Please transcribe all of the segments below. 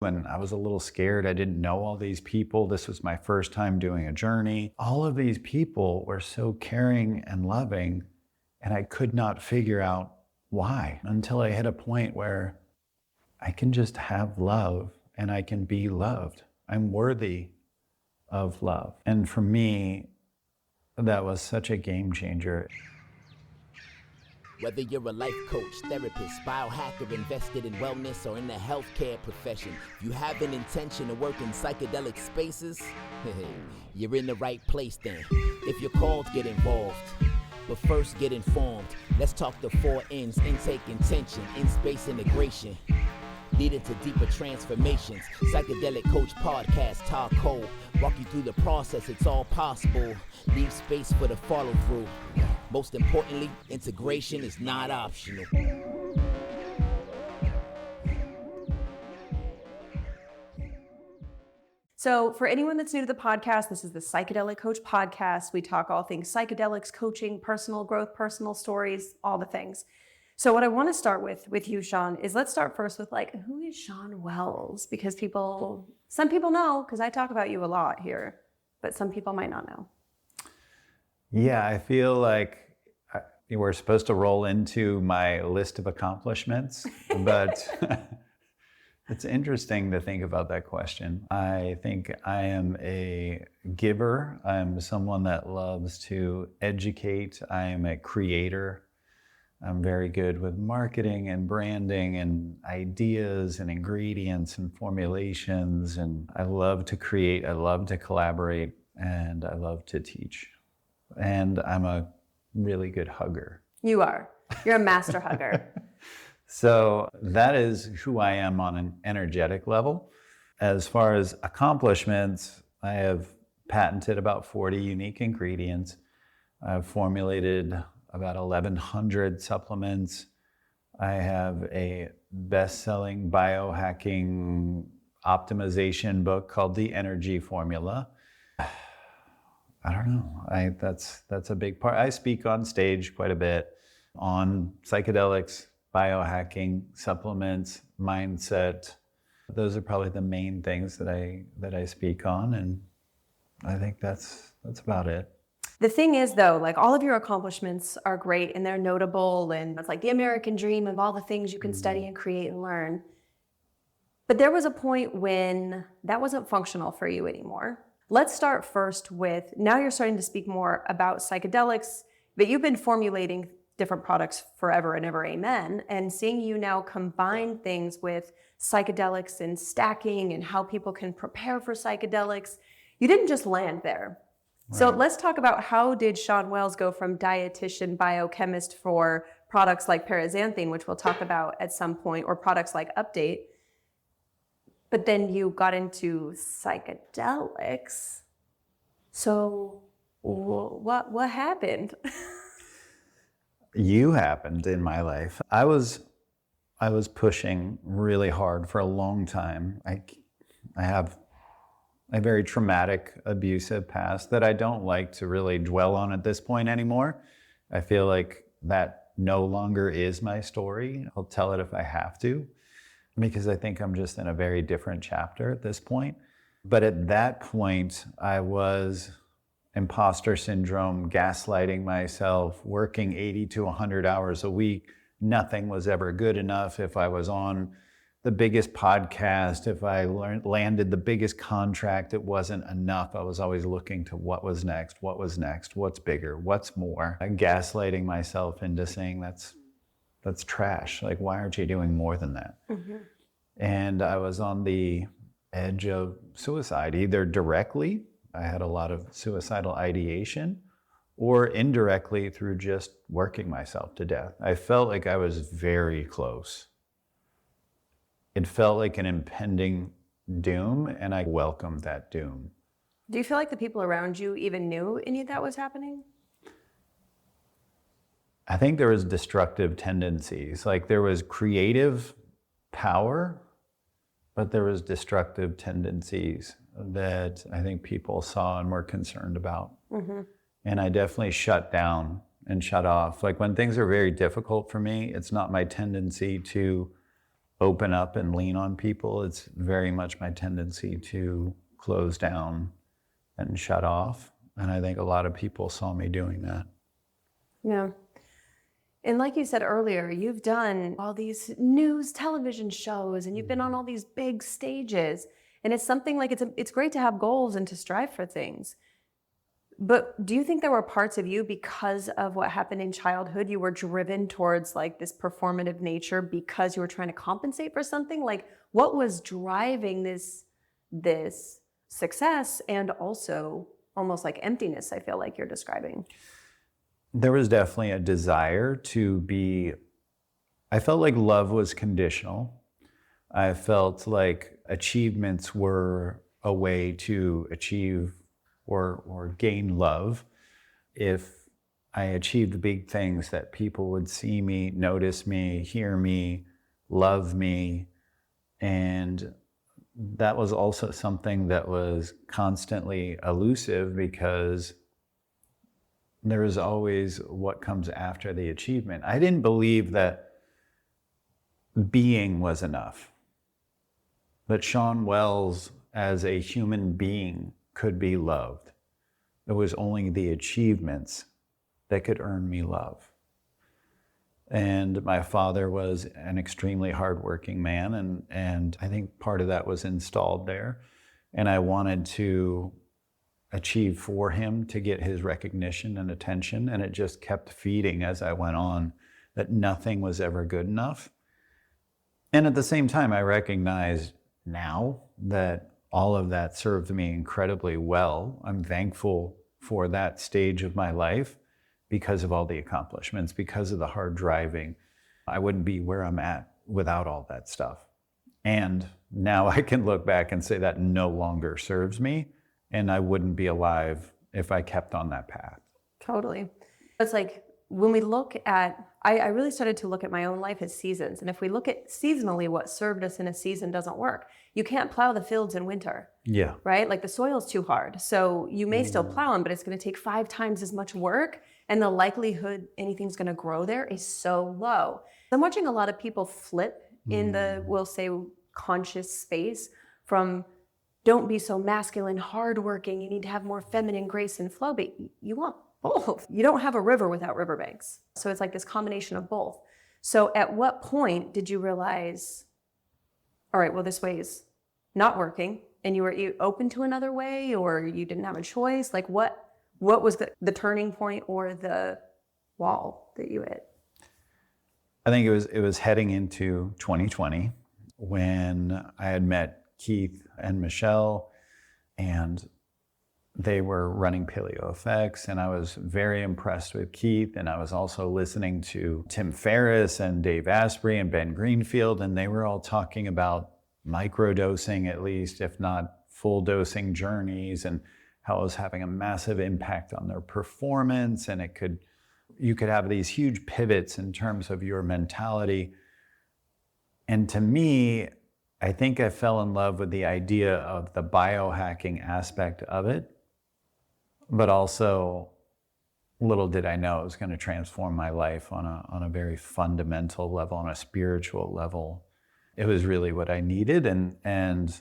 When I was a little scared, I didn't know all these people. This was my first time doing a journey. All of these people were so caring and loving, and I could not figure out why until I hit a point where I can just have love and I can be loved. I'm worthy of love. And for me, that was such a game changer. Whether you're a life coach, therapist, biohacker, invested in wellness, or in the healthcare profession, if you have an intention to work in psychedelic spaces, you're in the right place then. If you're called, get involved. But first, get informed. Let's talk the 4 N's: intake, intention, in-space integration, leading to deeper transformations. Psychedelic Coach Podcast, Todd Cole. Walk you through the process, it's all possible. Leave space for the follow through. Most importantly, integration is not optional. So for anyone that's new to the podcast, this is the Psychedelic Coach Podcast. We talk all things psychedelics, coaching, personal growth, personal stories, all the things. So what I want to start with you, Shawn, is let's start first with who is Shawn Wells? Because some people know, because I talk about you a lot here, but some people might not know. Yeah, I feel like we're supposed to roll into my list of accomplishments, but it's interesting to think about that question. I think I am a giver. I'm someone that loves to educate. I am a creator. I'm very good with marketing and branding and ideas and ingredients and formulations. And I love to create, I love to collaborate, and I love to teach. And I'm a really good hugger. You are. You're a master hugger. So that is who I am on an energetic level. As far as accomplishments, I have patented about 40 unique ingredients. I've formulated about 1,100 supplements. I have a best-selling biohacking optimization book called The Energy Formula. I don't know. That's a big part. I speak on stage quite a bit on psychedelics, biohacking, supplements, mindset. Those are probably the main things that I speak on, and I think that's about it. The thing is, though, all of your accomplishments are great and they're notable, and it's like the American dream of all the things you can study and create and learn. But there was a point when that wasn't functional for you anymore. Let's start first with, now you're starting to speak more about psychedelics, but you've been formulating different products forever and ever, amen. And seeing you now combine things with psychedelics and stacking and how people can prepare for psychedelics, you didn't just land there. Right. So let's talk about, how did Shawn Wells go from dietitian, biochemist for products like Parazanthine, which we'll talk about at some point, or products like Update, but then you got into psychedelics. So what happened? You happened in my life. I was pushing really hard for a long time. I have a very traumatic, abusive past that I don't like to really dwell on at this point anymore. I feel like that no longer is my story. I'll tell it if I have to, because I think I'm just in a very different chapter at this point. But at that point, I was imposter syndrome, gaslighting myself, working 80 to 100 hours a week. Nothing was ever good enough. If I was on the biggest podcast, if I landed the biggest contract, it wasn't enough. I was always looking to what was next, what's bigger, what's more. I'm gaslighting myself into saying that's trash. Why aren't you doing more than that? Mm-hmm. And I was on the edge of suicide, either directly, I had a lot of suicidal ideation, or indirectly through just working myself to death. I felt like I was very close. It felt like an impending doom, and I welcomed that doom. Do you feel like the people around you even knew any of that was happening? I think there was destructive tendencies. There was creative power, but there was destructive tendencies that I think people saw and were concerned about. Mm-hmm. And I definitely shut down and shut off. When things are very difficult for me, it's not my tendency to open up and lean on people. It's very much my tendency to close down and shut off. And I think a lot of people saw me doing that. Yeah. And like you said earlier, you've done all these news television shows and you've been on all these big stages. And it's something like it's great to have goals and to strive for things. But do you think there were parts of you, because of what happened in childhood, you were driven towards like this performative nature because you were trying to compensate for something? Like, what was driving this success and also almost like emptiness, I feel like you're describing? There was definitely a desire I felt like love was conditional. I felt like achievements were a way to achieve or gain love. If I achieved big things, that people would see me, notice me, hear me, love me. And that was also something that was constantly elusive, because there is always what comes after the achievement. I didn't believe that being was enough, that Shawn Wells as a human being could be loved. It was only the achievements that could earn me love. And my father was an extremely hardworking man, and I think part of that was installed there. And I wanted to achieve for him to get his recognition and attention, and it just kept feeding as I went on, that nothing was ever good enough. And at the same time, I recognize now that all of that served me incredibly well. I'm thankful for that stage of my life because of all the accomplishments, because of the hard driving. I wouldn't be where I'm at without all that stuff. And now I can look back and say that no longer serves me, and I wouldn't be alive if I kept on that path. Totally. It's like when we look at, I really started to look at my own life as seasons. And if we look at seasonally, what served us in a season doesn't work. You can't plow the fields in winter. Yeah. Right? Like the soil's too hard. So you may still plow them, but it's going to take 5 times as much work. And the likelihood anything's going to grow there is so low. I'm watching a lot of people flip in the, we'll say, conscious space from don't be so masculine, hardworking. You need to have more feminine grace and flow, but you want both. You don't have a river without riverbanks. So it's like this combination of both. So at what point did you realize, all right, well, this way is not working, and you were open to another way, or you didn't have a choice? Like what was the turning point or the wall that you hit? I think it was heading into 2020 when I had met Keith and Michelle, and they were running Paleo Effects, and I was very impressed with Keith. And I was also listening to Tim Ferriss and Dave Asprey and Ben Greenfield, and they were all talking about microdosing, at least, if not full dosing journeys, and how it was having a massive impact on their performance. And you could have these huge pivots in terms of your mentality. And to me, I think I fell in love with the idea of the biohacking aspect of it, but also little did I know it was going to transform my life on a very fundamental level, on a spiritual level. It was really what I needed, and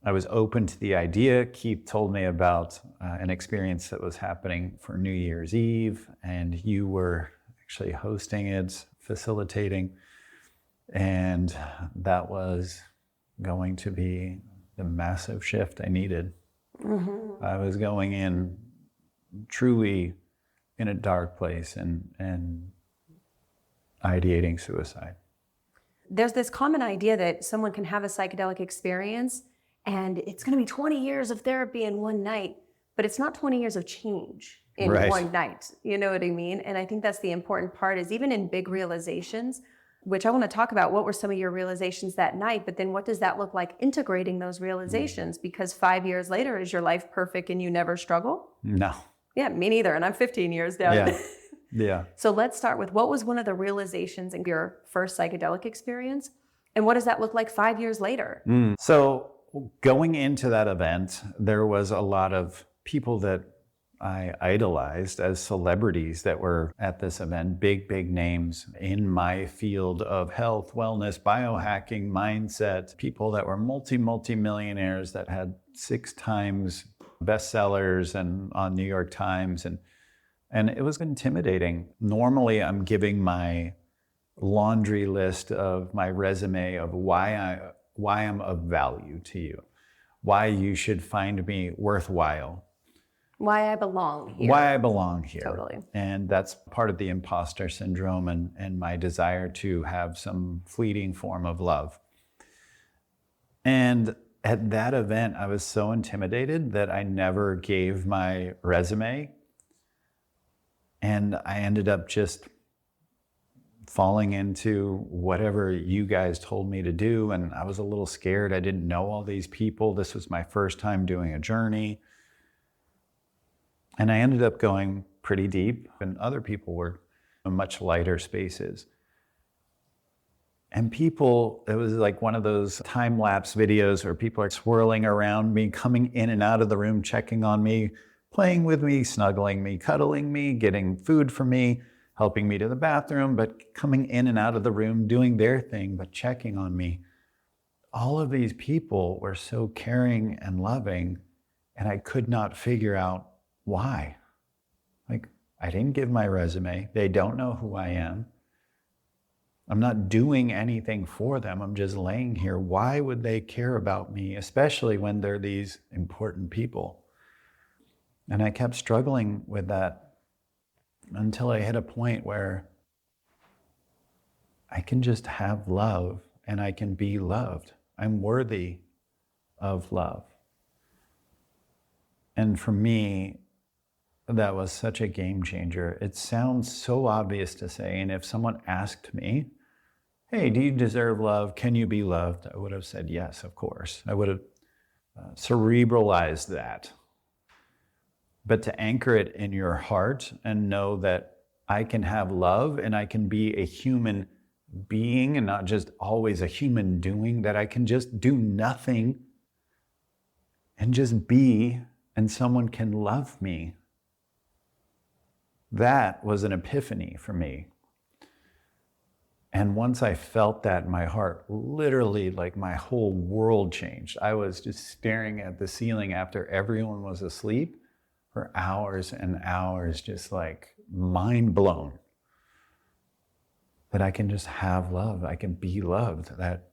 I was open to the idea. Keith told me about an experience that was happening for New Year's Eve, and you were actually hosting it, facilitating, and that was going to be the massive shift I needed. Mm-hmm. I was going in truly in a dark place and ideating suicide. There's this common idea that someone can have a psychedelic experience and it's going to be 20 years of therapy in one night, but it's not 20 years of change in one night. You know what I mean? And I think that's the important part, is even in big realizations, which I want to talk about, what were some of your realizations that night, but then what does that look like integrating those realizations? Because 5 years later, is your life perfect and you never struggle? No. Yeah, me neither. And I'm 15 years down. Yeah. Yeah. So let's start with, what was one of the realizations in your first psychedelic experience? And what does that look like 5 years later? So going into that event, there was a lot of people that I idolized as celebrities that were at this event, big names in my field of health, wellness, biohacking, mindset, people that were multi-millionaires that had 6 times bestsellers and on New York Times. And it was intimidating. Normally, I'm giving my laundry list of my resume of why I'm of value to you, why you should find me worthwhile. Why I belong here. Why I belong here. Totally. And that's part of the imposter syndrome and my desire to have some fleeting form of love. And at that event, I was so intimidated that I never gave my resume. And I ended up just falling into whatever you guys told me to do. And I was a little scared. I didn't know all these people. This was my first time doing a journey. And I ended up going pretty deep, and other people were in much lighter spaces. And people, it was like one of those time-lapse videos where people are swirling around me, coming in and out of the room, checking on me, playing with me, snuggling me, cuddling me, getting food for me, helping me to the bathroom, but coming in and out of the room, doing their thing, but checking on me. All of these people were so caring and loving, and I could not figure out why. Like, I didn't give my resume. They don't know who I am. I'm not doing anything for them. I'm just laying here. Why would they care about me, especially when they're these important people? And I kept struggling with that until I hit a point where I can just have love and I can be loved. I'm worthy of love. And for me, that was such a game changer. It sounds so obvious to say, and if someone asked me, hey, do you deserve love? Can you be loved? I would have said yes, of course. I would have cerebralized that. But to anchor it in your heart and know that I can have love and I can be a human being and not just always a human doing, that I can just do nothing and just be, and someone can love me. That was an epiphany for me. And once I felt that in my heart, literally like my whole world changed. I was just staring at the ceiling after everyone was asleep for hours and hours, just like mind blown. That I can just have love, I can be loved, that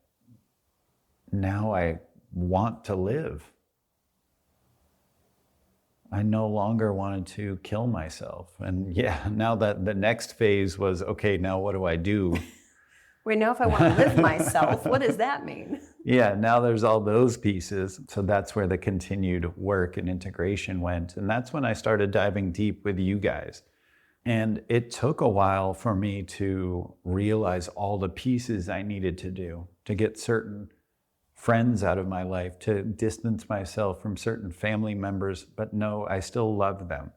now I want to live. I no longer wanted to kill myself. And yeah, now that the next phase was, okay, now what do I do? Wait, now if I want to live myself, what does that mean? Yeah, now there's all those pieces. So that's where the continued work and integration went. And that's when I started diving deep with you guys. And it took a while for me to realize all the pieces I needed to do to get certain friends out of my life, to distance myself from certain family members, but no, I still love them,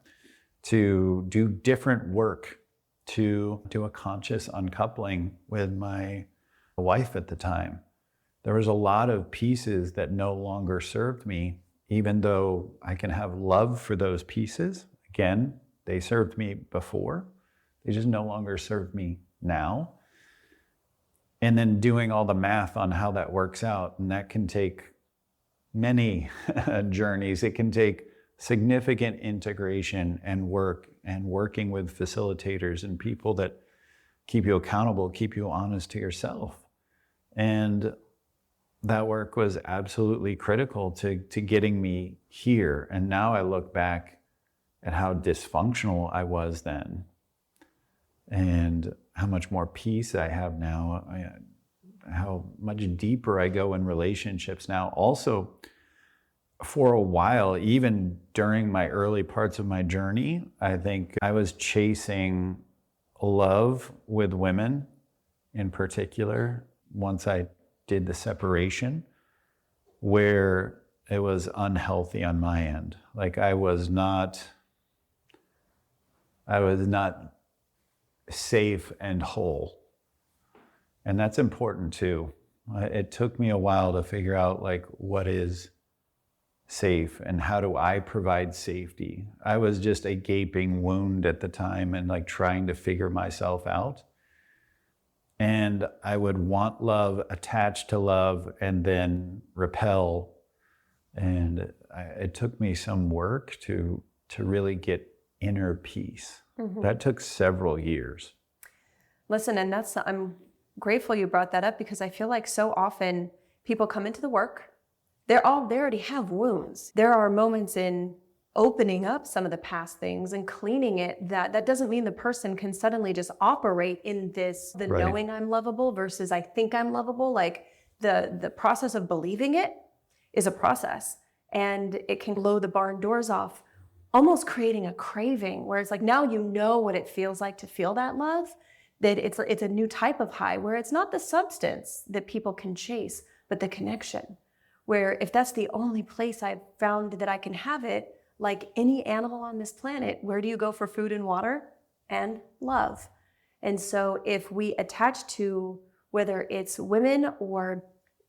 to do different work, to do a conscious uncoupling with my wife at the time. There was a lot of pieces that no longer served me, even though I can have love for those pieces. Again, they served me before. They just no longer serve me now. And then doing all the math on how that works out, and that can take many journeys. It can take significant integration and work, and working with facilitators and people that keep you accountable, keep you honest to yourself. And that work was absolutely critical to getting me here. And now I look back at how dysfunctional I was then and how much more peace I have now, how much deeper I go in relationships now. Also, for a while, even during my early parts of my journey, I think I was chasing love with women in particular, once I did the separation, where it was unhealthy on my end. Like I was not safe and whole. And that's important too. It took me a while to figure out like what is safe and how do I provide safety? I was just a gaping wound at the time and like trying to figure myself out. And I would want love, attach to love, and then repel. And it took me some work to really get inner peace. Mm-hmm. That took several years. Listen, and I'm grateful you brought that up, because I feel like so often people come into the work, they already have wounds. There are moments in opening up some of the past things and cleaning it that doesn't mean the person can suddenly just operate in this, the right. Knowing I'm lovable versus I think I'm lovable. Like the process of believing it is a process, and it can blow the barn doors off, almost creating a craving where it's like, now you know what it feels like to feel that love, that it's a new type of high where it's not the substance that people can chase, but the connection. Where if that's the only place I've found that I can have it, like any animal on this planet, where do you go for food and water? And love. And so if we attach to, whether it's women or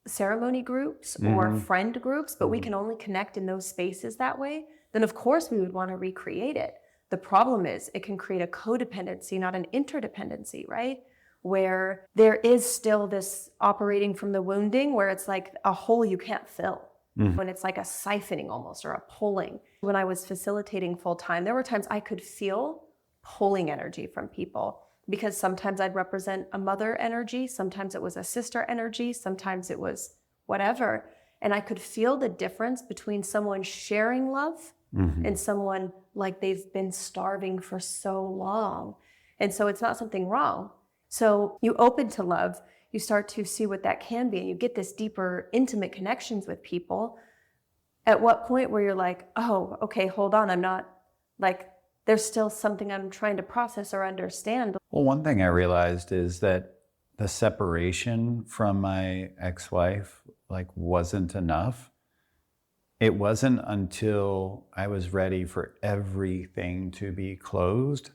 ceremony groups mm-hmm. or friend groups, but mm-hmm. we can only connect in those spaces that way, then of course we would want to recreate it. The problem is it can create a codependency, not an interdependency, right? Where there is still this operating from the wounding where it's like a hole you can't fill. Mm. When it's like a siphoning almost, or a pulling. When I was facilitating full time, there were times I could feel pulling energy from people, because sometimes I'd represent a mother energy, sometimes it was a sister energy, sometimes it was whatever. And I could feel the difference between someone sharing love mm-hmm. and someone like they've been starving for so long. And so it's not something wrong. So you open to love, you start to see what that can be, and you get this deeper, intimate connections with people. At what point where you're like, oh, okay, hold on, I'm not, like, there's still something I'm trying to process or understand. Well, one thing I realized is that the separation from my ex-wife, like, wasn't enough. It wasn't until I was ready for everything to be closed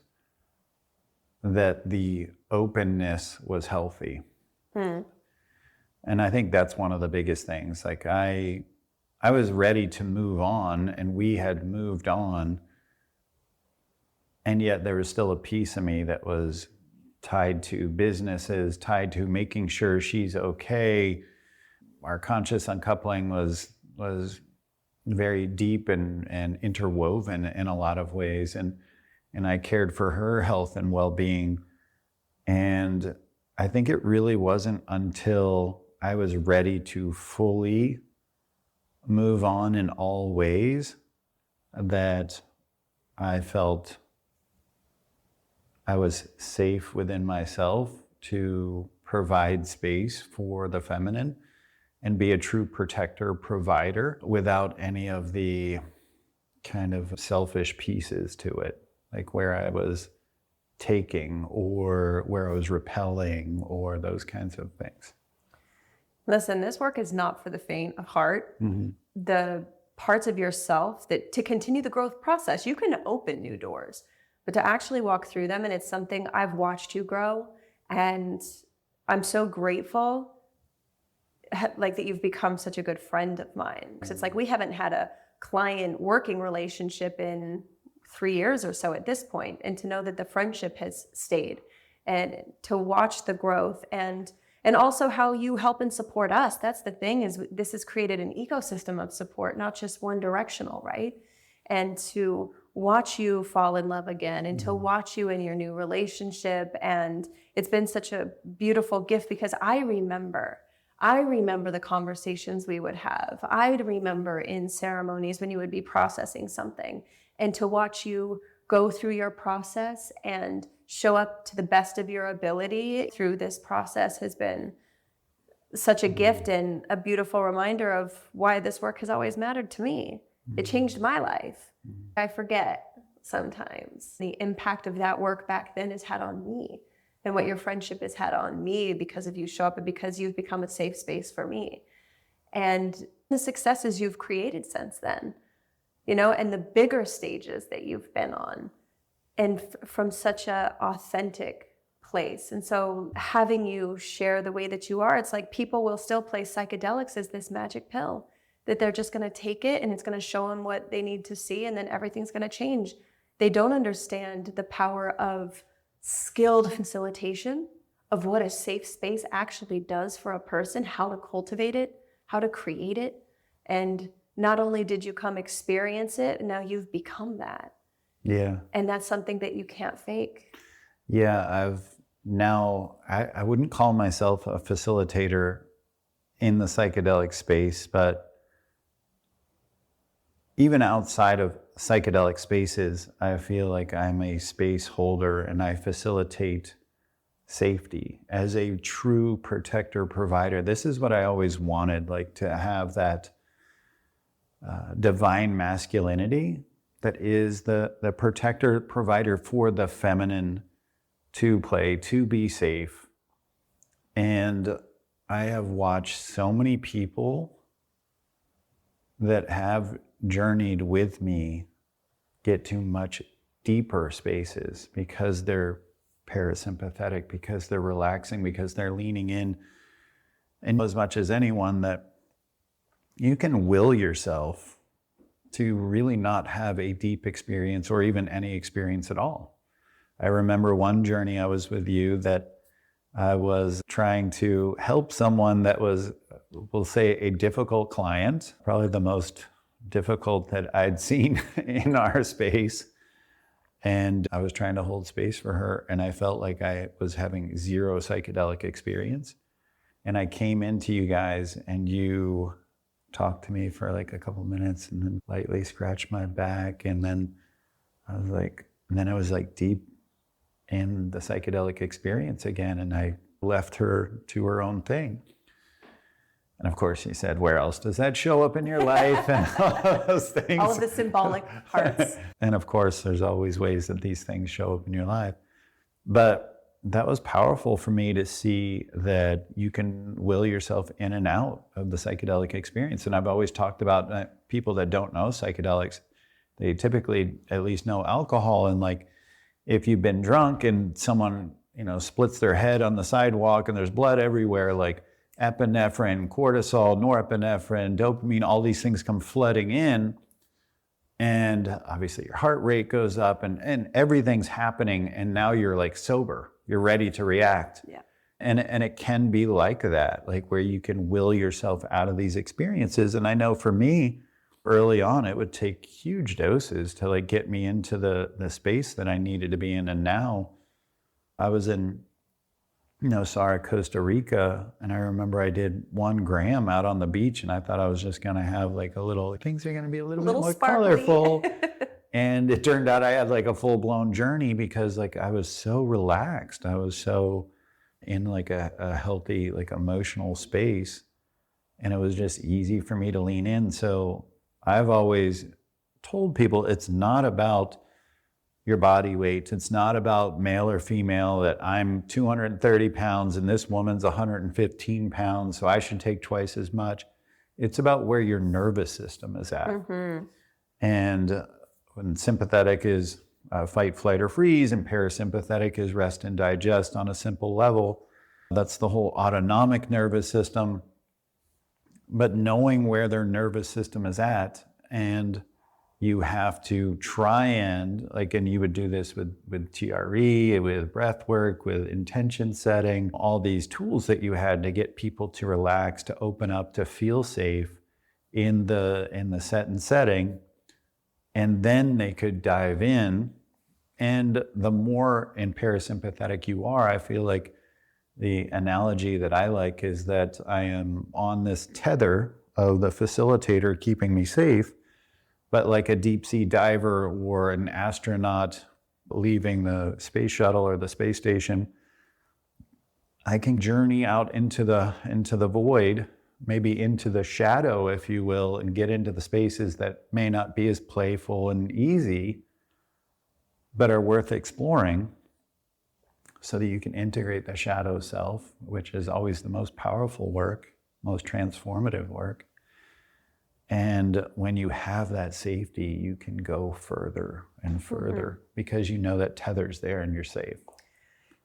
that the openness was healthy. And I think that's one of the biggest things. Like I was ready to move on, and we had moved on, and yet there was still a piece of me that was tied to businesses, tied to making sure she's okay. Our conscious uncoupling was very deep and interwoven in a lot of ways, and I cared for her health and well-being. And I think it really wasn't until I was ready to fully move on in all ways that I felt I was safe within myself to provide space for the feminine and be a true protector, provider, without any of the kind of selfish pieces to it, like where I was taking or where I was repelling or those kinds of things. Listen, this work is not for the faint of heart. Mm-hmm. The parts of yourself that to continue the growth process, you can open new doors, but to actually walk through them, and it's something I've watched you grow, and I'm so grateful like that you've become such a good friend of mine. Because it's like we haven't had a client working relationship in 3 years or so at this point, and to know that the friendship has stayed, and to watch the growth and also how you help and support us. That's the thing, is this has created an ecosystem of support, not just one directional, right? And to watch you fall in love again, and to watch you in your new relationship. And it's been such a beautiful gift, because I remember the conversations we would have. I remember in ceremonies when you would be processing something, and to watch you go through your process and show up to the best of your ability through this process has been such a gift and a beautiful reminder of why this work has always mattered to me. It changed my life. I forget sometimes the impact of that work back then has had on me, and what your friendship has had on me because of you show up and because you've become a safe space for me. And the successes you've created since then, you know, and the bigger stages that you've been on, and from such a authentic place. And so having you share the way that you are, it's like people will still place psychedelics as this magic pill that they're just going to take it and it's going to show them what they need to see and then everything's going to change. They don't understand the power of skilled facilitation, of what a safe space actually does for a person, how to cultivate it, how to create it. And not only did you come experience it, now you've become that. Yeah. And that's something that you can't fake. Yeah, I wouldn't call myself a facilitator in the psychedelic space, but even outside of psychedelic spaces, I feel like I'm a space holder and I facilitate safety as a true protector provider. This is what I always wanted, like to have that divine masculinity that is the protector provider for the feminine to play, to be safe. And I have watched so many people that have journeyed with me get to much deeper spaces because they're parasympathetic, because they're relaxing, because they're leaning in. And as much as anyone, that you can will yourself to really not have a deep experience or even any experience at all. I remember one journey I was with you that I was trying to help someone that was, we'll say, a difficult client, probably the most difficult that I'd seen in our space. And I was trying to hold space for her, and I felt like I was having zero psychedelic experience. And I came into you guys, and you talked to me for like a couple minutes and then lightly scratched my back. And then I was like deep in the psychedelic experience again. And I left her to her own thing. And of course, he said, where else does that show up in your life? And all those things. All of the symbolic parts. And of course, there's always ways that these things show up in your life. But that was powerful for me to see that you can will yourself in and out of the psychedelic experience. And I've always talked about people that don't know psychedelics. They typically at least know alcohol. And like, if you've been drunk and someone, splits their head on the sidewalk and there's blood everywhere, like epinephrine, cortisol, norepinephrine, dopamine, all these things come flooding in. And obviously your heart rate goes up and everything's happening. And now you're like sober, you're ready to react. Yeah. And it can be like that, like where you can will yourself out of these experiences. And I know for me, early on, it would take huge doses to like get me into the space that I needed to be in. And now I was in, Sara, Costa Rica, and I remember I did 1 gram out on the beach, and I thought I was just gonna have like things are gonna be a little bit more sparkly. colorful. And it turned out I had like a full-blown journey because like I was so relaxed. I was so in like a healthy, like emotional space, and it was just easy for me to lean in. So I've always told people it's not about your body weight. It's not about male or female, that I'm 230 pounds and this woman's 115 pounds, so I should take twice as much. It's about where your nervous system is at. Mm-hmm. And when sympathetic is fight, flight, or freeze, and parasympathetic is rest and digest on a simple level, that's the whole autonomic nervous system. But knowing where their nervous system is at, and you have to try and you would do this with TRE, with breath work, with intention setting, all these tools that you had to get people to relax, to open up, to feel safe in the set and setting. And then they could dive in. And the more in parasympathetic you are, I feel like the analogy that I like is that I am on this tether of the facilitator keeping me safe, but like a deep sea diver or an astronaut leaving the space shuttle or the space station, I can journey out into the void, maybe into the shadow, if you will, and get into the spaces that may not be as playful and easy, but are worth exploring, so that you can integrate the shadow self, which is always the most powerful work, most transformative work. And when you have that safety, you can go further and further, because you know that tether's there and you're safe.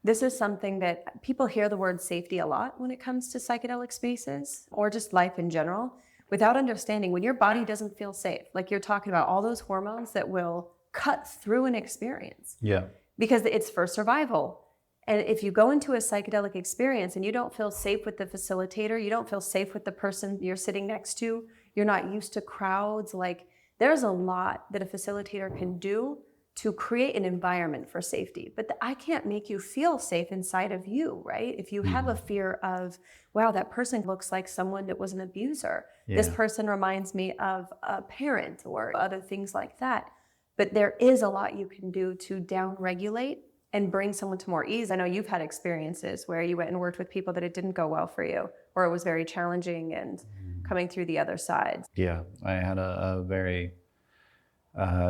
This is something that people hear the word safety a lot when it comes to psychedelic spaces or just life in general. without understanding when your body doesn't feel safe, like you're talking about all those hormones that will cut through an experience. Yeah. Because it's for survival. And if you go into a psychedelic experience and you don't feel safe with the facilitator, you don't feel safe with the person you're sitting next to, you're not used to crowds, like there's a lot that a facilitator can do to create an environment for safety. But I can't make you feel safe inside of you, right? If you have a fear of, wow, that person looks like someone that was an abuser. This person reminds me of a parent or other things like that. But there is a lot you can do to down-regulate and bring someone to more ease. I know you've had experiences where you went and worked with people that it didn't go well for you, or it was very challenging and coming through the other side. Yeah, I had a very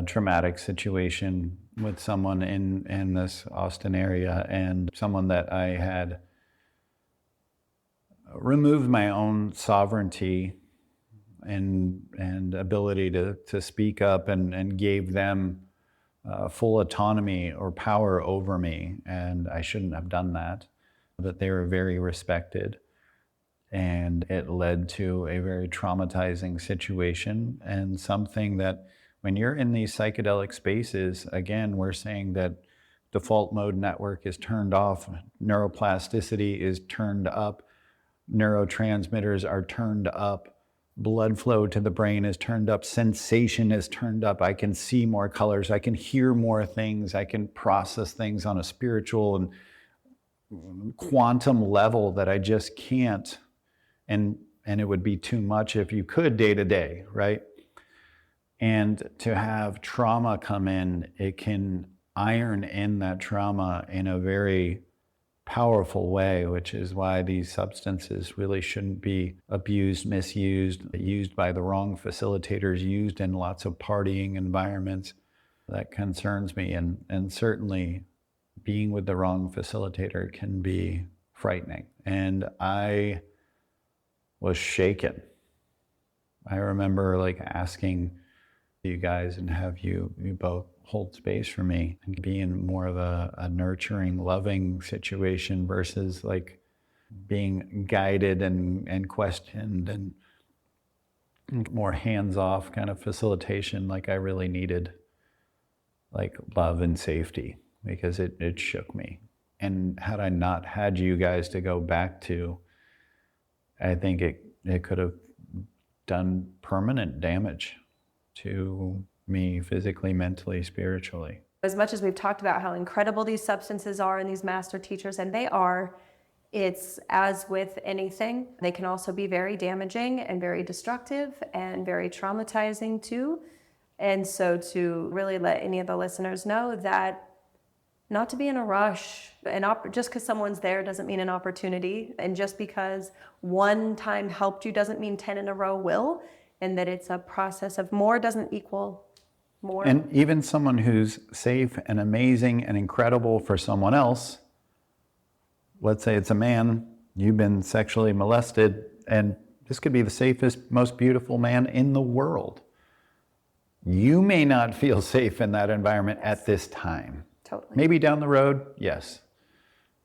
traumatic situation with someone in this Austin area, and someone that I had removed my own sovereignty and ability to speak up and gave them full autonomy or power over me, and I shouldn't have done that. But they were very respected, and it led to a very traumatizing situation, and something that when you're in these psychedelic spaces, again, we're saying that default mode network is turned off, neuroplasticity is turned up, neurotransmitters are turned up, blood flow to the brain is turned up, sensation is turned up, I can see more colors, I can hear more things, I can process things on a spiritual and quantum level that I just can't, and it would be too much if you could day to day, right? And to have trauma come in, it can iron in that trauma in a very powerful way, which is why these substances really shouldn't be abused, misused, used by the wrong facilitators, used in lots of partying environments. That concerns me, and certainly being with the wrong facilitator can be frightening. And I was shaken. I remember like asking you guys and have you both hold space for me and be in more of a nurturing, loving situation versus like being guided and questioned and more hands-off kind of facilitation. Like I really needed like love and safety, because it shook me. And had I not had you guys to go back to, I think it could have done permanent damage to me physically, mentally, spiritually. As much as we've talked about how incredible these substances are and these master teachers, and they are, it's as with anything, they can also be very damaging and very destructive and very traumatizing too. And so to really let any of the listeners know that not to be in a rush, just because someone's there doesn't mean an opportunity, and just because one time helped you doesn't mean 10 in a row will, and that it's a process of more doesn't equal more. And even someone who's safe and amazing and incredible for someone else, let's say it's a man, you've been sexually molested, and this could be the safest, most beautiful man in the world. You may not feel safe in that environment at this time. Totally. Maybe down the road, yes.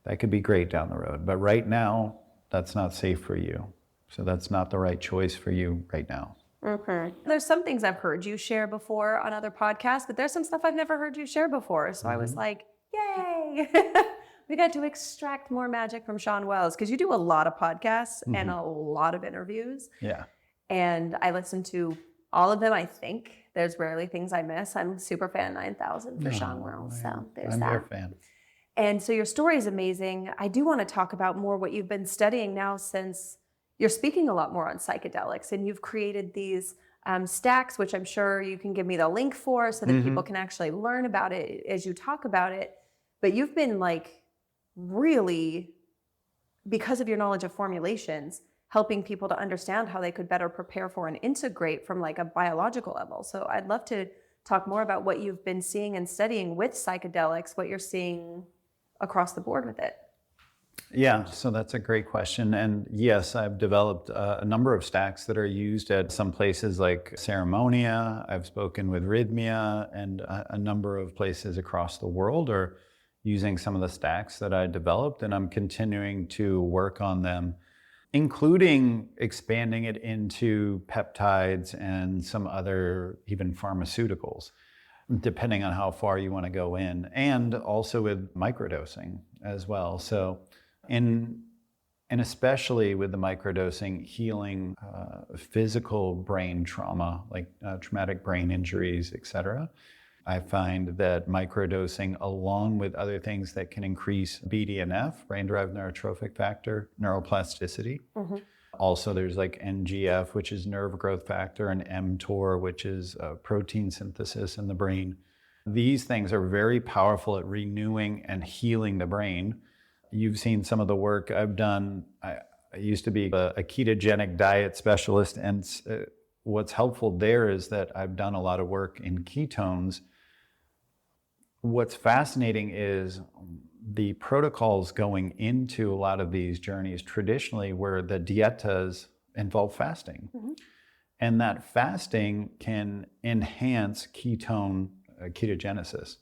That could be great down the road. But right now, that's not safe for you. So that's not the right choice for you right now. Mm-hmm. There's some things I've heard you share before on other podcasts, but there's some stuff I've never heard you share before. So I was like, yay! We got to extract more magic from Shawn Wells, because you do a lot of podcasts and a lot of interviews. Yeah. And I listen to all of them, I think. There's rarely things I miss. I'm super fan 9000 for Shawn Wells. So there's I'm that. their fan. And so your story is amazing. I do want to talk about more what you've been studying now, since you're speaking a lot more on psychedelics, and you've created these stacks, which I'm sure you can give me the link for so that people can actually learn about it as you talk about it. But you've been like really, because of your knowledge of formulations, helping people to understand how they could better prepare for and integrate from like a biological level. So I'd love to talk more about what you've been seeing and studying with psychedelics, what you're seeing across the board with it. Yeah, so that's a great question. And yes, I've developed a number of stacks that are used at some places like Ceremonia. I've spoken with Rhythmia, and a number of places across the world are using some of the stacks that I developed, and I'm continuing to work on them. including expanding it into peptides and some other even pharmaceuticals, depending on how far you want to go in, and also with microdosing as well. So and especially with the microdosing, healing physical brain trauma, like traumatic brain injuries, et cetera. I find that microdosing, along with other things that can increase BDNF, brain-derived neurotrophic factor, neuroplasticity. Also, there's like NGF, which is nerve growth factor, and mTOR, which is protein synthesis in the brain. These things are very powerful at renewing and healing the brain. You've seen some of the work I've done. I used to be a ketogenic diet specialist, and what's helpful there is that I've done a lot of work in ketones. What's fascinating is the protocols going into a lot of these journeys traditionally where the dietas involve fasting. And that fasting can enhance ketogenesis.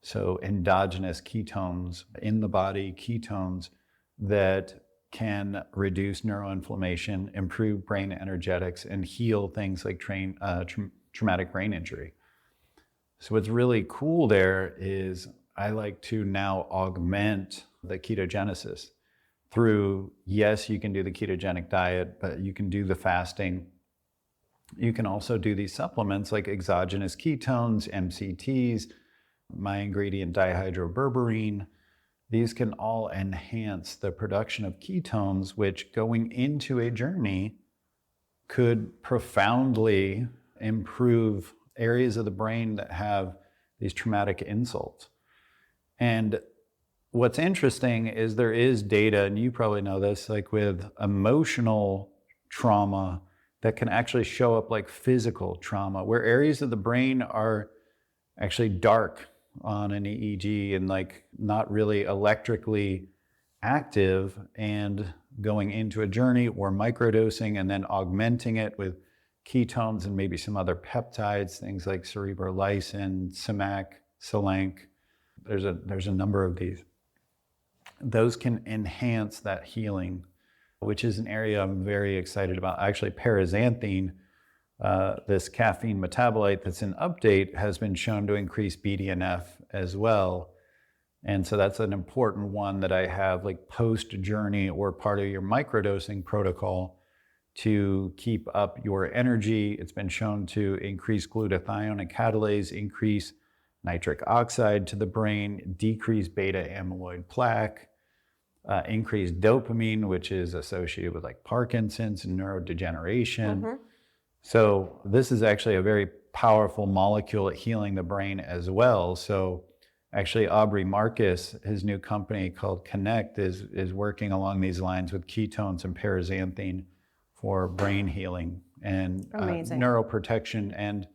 So endogenous ketones in the body, ketones that can reduce neuroinflammation, improve brain energetics, and heal things like traumatic brain injury. So what's really cool there is I like to now augment the ketogenesis through, yes, you can do the ketogenic diet, but you can do the fasting. You can also do these supplements like exogenous ketones, MCTs, my ingredient dihydroberberine. These can all enhance the production of ketones, which going into a journey could profoundly improve areas of the brain that have these traumatic insults. And what's interesting is there is data, and you probably know this, like with emotional trauma that can actually show up like physical trauma, where areas of the brain are actually dark on an EEG and like not really electrically active, and going into a journey or microdosing and then augmenting it with ketones and maybe some other peptides, things like cerebrolysin, SAMAC, SALANC. There's a number of these. Those can enhance that healing, which is an area I'm very excited about. Actually, Parazanthine, this caffeine metabolite that's in Update, has been shown to increase BDNF as well. And so that's an important one that I have like post-journey or part of your microdosing protocol to keep up your energy. It's been shown to increase glutathione and catalase, increase nitric oxide to the brain, decrease beta amyloid plaque, increase dopamine, which is associated with like Parkinson's and neurodegeneration. So this is actually a very powerful molecule at healing the brain as well. So actually Aubrey Marcus, his new company called Connect, is working along these lines with ketones and Parazanthine for brain healing and neuroprotection and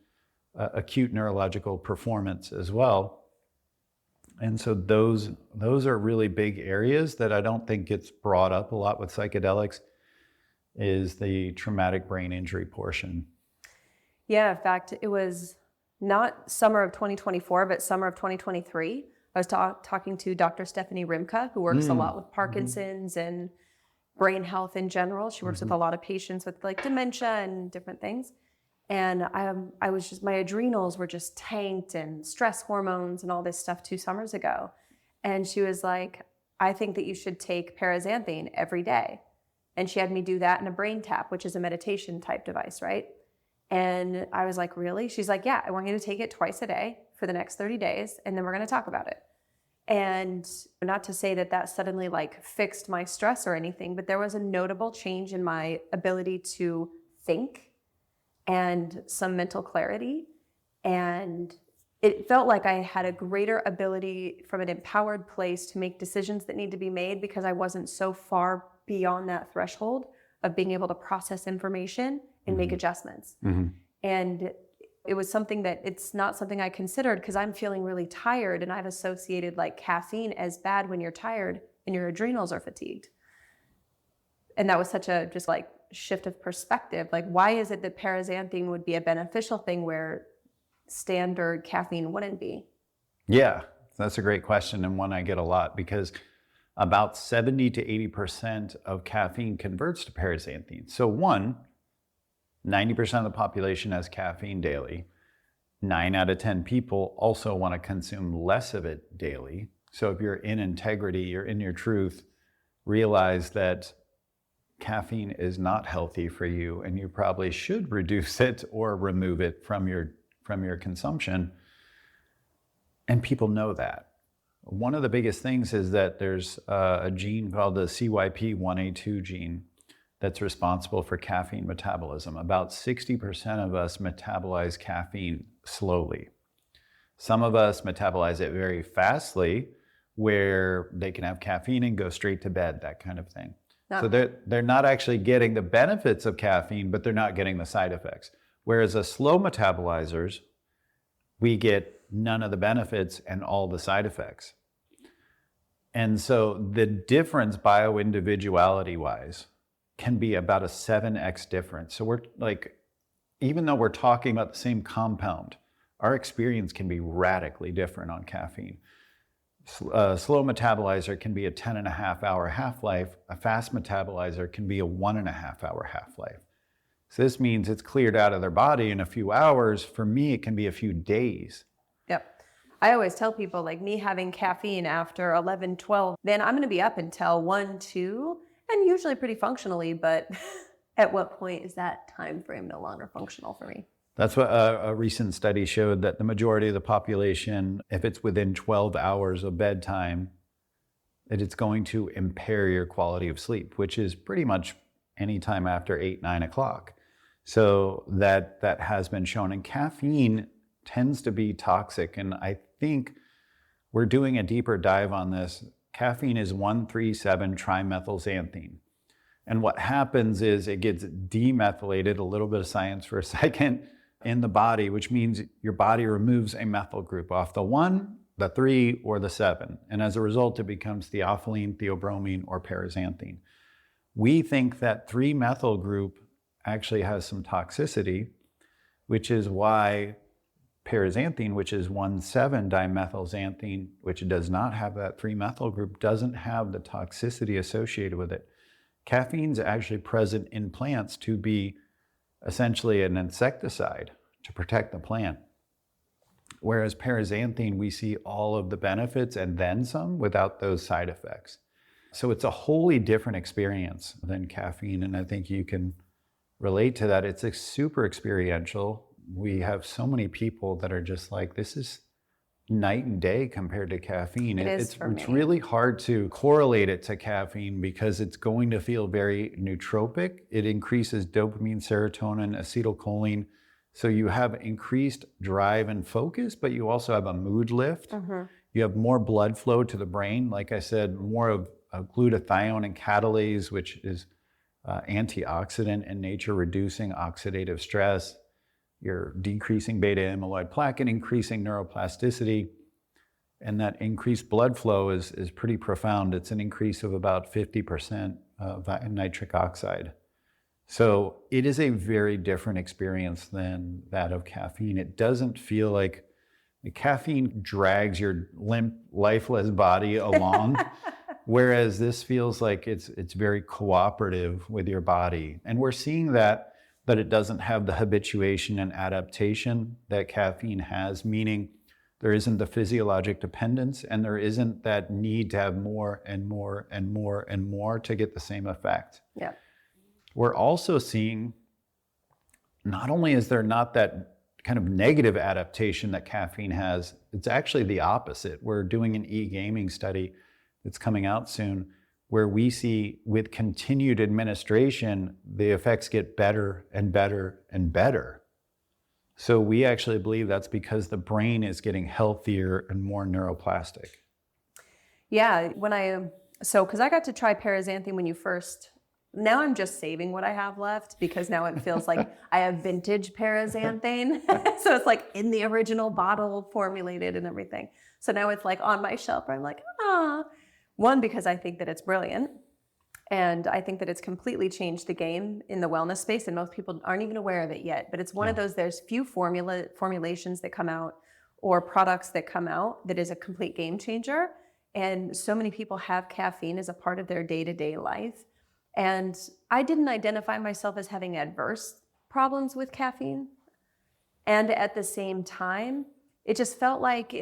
acute neurological performance as well. And so those are really big areas that I don't think gets brought up a lot with psychedelics, is the traumatic brain injury portion. Yeah, in fact, it was not summer of 2024, but summer of 2023. I was talking to Dr. Stephanie Rimka, who works a lot with Parkinson's and brain health in general. She works with a lot of patients with like dementia and different things. And I was just, my adrenals were just tanked, and stress hormones and all this stuff 2 summers ago. And she was like, I think that you should take Parazanthine every day. And she had me do that in a brain tap, which is a meditation type device, right? And I was like, really? She's like, yeah, I want you to take it twice a day for the next 30 days, and then we're going to talk about it. And not to say that that suddenly like fixed my stress or anything, but there was a notable change in my ability to think and some mental clarity. And it felt like I had a greater ability from an empowered place to make decisions that need to be made, because I wasn't so far beyond that threshold of being able to process information and make adjustments. And it was something that it's not something I considered, because I'm feeling really tired, and I've associated like caffeine as bad when you're tired and your adrenals are fatigued. And that was such a just like shift of perspective. Like, why is it that Parazanthine would be a beneficial thing where standard caffeine wouldn't be? Yeah, that's a great question, and one I get a lot, because about 70 to 80% of caffeine converts to paraxanthine. So 90% of the population has caffeine daily. 9 out of 10 people also want to consume less of it daily. So if you're in integrity, you're in your truth, realize that caffeine is not healthy for you and you probably should reduce it or remove it from your consumption. And people know that. One of the biggest things is that there's a gene called the CYP1A2 gene that's responsible for caffeine metabolism. About 60% of us metabolize caffeine slowly. Some of us metabolize it very fastly, where they can have caffeine and go straight to bed, that kind of thing. No. So they're not actually getting the benefits of caffeine, but they're not getting the side effects. Whereas a slow metabolizers, we get none of the benefits and all the side effects. And so the difference bio-individuality-wise can be about a 7x difference. So we're like, even though we're talking about the same compound, our experience can be radically different on caffeine. A slow metabolizer can be a 10.5-hour half-life. A fast metabolizer can be a 1.5-hour half-life. So this means it's cleared out of their body in a few hours. For me, it can be a few days. Yep. I always tell people, like me having caffeine after 11, 12, then I'm going to be up until 1, 2, and usually pretty functionally, but at what point is that time frame no longer functional for me? That's what a recent study showed, that the majority of the population, if it's within 12 hours of bedtime, that it's going to impair your quality of sleep, which is pretty much any time after 8, 9 o'clock. So that has been shown. And caffeine tends to be toxic. And I think we're doing a deeper dive on this. Caffeine is 1,3,7-trimethylxanthine. And what happens is it gets demethylated, a little bit of science for a second, in the body, which means your body removes a methyl group off the 1, the 3, or the 7. And as a result, it becomes theophylline, theobromine, or paraxanthine. We think that 3-methyl group actually has some toxicity, which is why paraxanthine, which is 1,7-dimethylxanthine, which does not have that 3-methyl group, doesn't have the toxicity associated with it. Caffeine's actually present in plants to be essentially an insecticide to protect the plant. Whereas paraxanthine, we see all of the benefits and then some without those side effects. So it's a wholly different experience than caffeine, and I think you can relate to that. It's super experiential. We have so many people that are just like, this is night and day compared to caffeine. It's really hard to correlate it to caffeine because it's going to feel very nootropic. It increases dopamine, serotonin, acetylcholine. So you have increased drive and focus, but you also have a mood lift. Mm-hmm. You have more blood flow to the brain. Like I said, more of glutathione and catalase, which is antioxidant in nature, reducing oxidative stress. You're decreasing beta amyloid plaque and increasing neuroplasticity. And that increased blood flow is pretty profound. It's an increase of about 50% of nitric oxide. So it is a very different experience than that of caffeine. It doesn't feel like caffeine drags your limp, lifeless body along, whereas this feels like it's very cooperative with your body. And we're seeing that it doesn't have the habituation and adaptation that caffeine has, meaning there isn't the physiologic dependence and there isn't that need to have more and more and more and more to get the same effect. Yeah. We're also seeing, not only is there not that kind of negative adaptation that caffeine has, it's actually the opposite. We're doing an e-gaming study that's coming out soon, where we see with continued administration, the effects get better and better and better. So we actually believe that's because the brain is getting healthier and more neuroplastic. Yeah, because I got to try paraxanthine when you first, now I'm just saving what I have left because now it feels like I have vintage paraxanthine. So it's like in the original bottle, formulated and everything. So now it's like on my shelf, I'm like, One, because I think that it's brilliant. And I think that it's completely changed the game in the wellness space. And most people aren't even aware of it yet. But it's one of those, there's few formulations that come out or products that come out that is a complete game changer. And so many people have caffeine as a part of their day-to-day life. And I didn't identify myself as having adverse problems with caffeine. And at the same time, it just felt like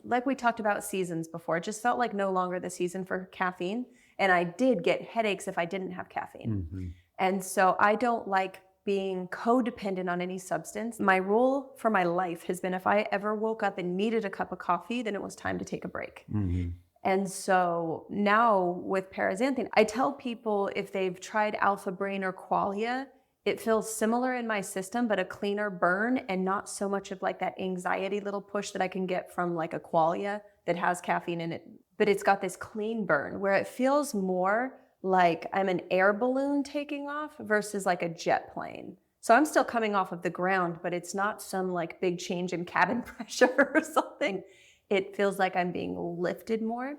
like we talked about seasons before, it just felt like no longer the season for caffeine. And I did get headaches if I didn't have caffeine. Mm-hmm. And so I don't like being codependent on any substance. My rule for my life has been if I ever woke up and needed a cup of coffee, then it was time to take a break. Mm-hmm. And so now with Parazanthine, I tell people if they've tried Alpha Brain or Qualia, it feels similar in my system, but a cleaner burn and not so much of like that anxiety little push that I can get from like a Qualia that has caffeine in it. But it's got this clean burn where it feels more like I'm an air balloon taking off versus like a jet plane. So I'm still coming off of the ground, but it's not some like big change in cabin pressure or something. It feels like I'm being lifted more.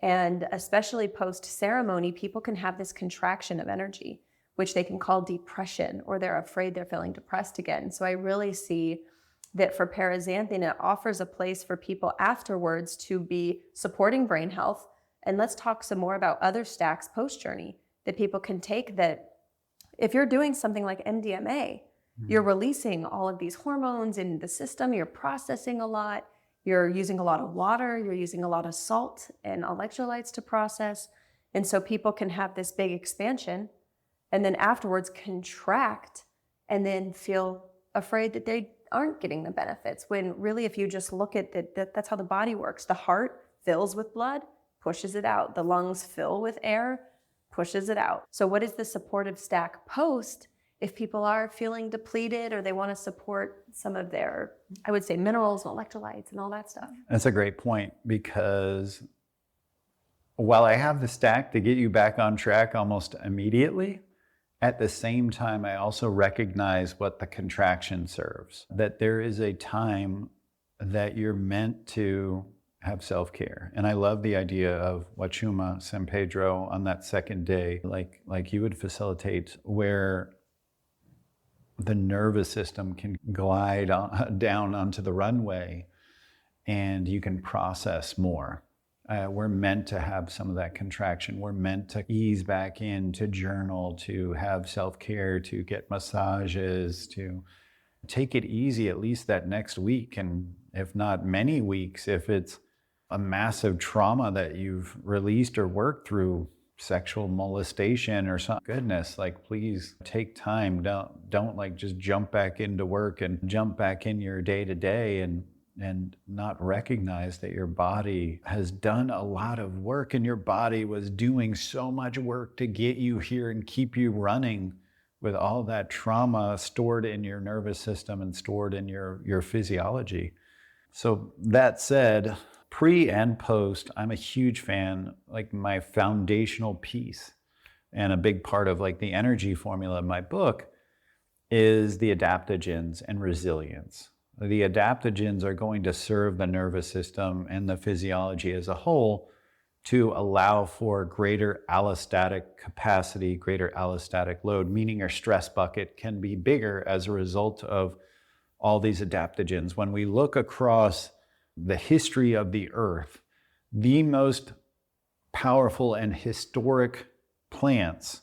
And especially post-ceremony, people can have this contraction of energy, which they can call depression, or they're afraid they're feeling depressed again. So I really see that for Parazanthine, it offers a place for people afterwards to be supporting brain health. And let's talk some more about other stacks post-journey that people can take, that if you're doing something like MDMA, you're releasing all of these hormones in the system, you're processing a lot, you're using a lot of water, you're using a lot of salt and electrolytes to process. And so people can have this big expansion and then afterwards contract and then feel afraid that they aren't getting the benefits. When really, if you just look at that's how the body works. The heart fills with blood, pushes it out. The lungs fill with air, pushes it out. So what is the supportive stack post if people are feeling depleted or they want to support some of their, I would say, minerals and electrolytes and all that stuff? That's a great point, because while I have the stack to get you back on track almost immediately, at the same time, I also recognize what the contraction serves, that there is a time that you're meant to have self-care. And I love the idea of Wachuma, San Pedro on that second day, like you would facilitate, where the nervous system can glide down onto the runway and you can process more. We're meant to have some of that contraction. We're meant to ease back in, to journal, to have self-care, to get massages, to take it easy at least that next week, and if not many weeks, if it's a massive trauma that you've released or worked through, sexual molestation or something. Goodness, like, please take time. Don't like just jump back into work and jump back in your day to day and not recognize that your body has done a lot of work, and your body was doing so much work to get you here and keep you running with all that trauma stored in your nervous system and stored in your physiology. So that said, pre and post, I'm a huge fan. Like, my foundational piece and a big part of like the energy formula of my book is the adaptogens and resilience. The adaptogens are going to serve the nervous system and the physiology as a whole to allow for greater allostatic capacity, greater allostatic load, meaning your stress bucket can be bigger as a result of all these adaptogens. When we look across the history of the earth, the most powerful and historic plants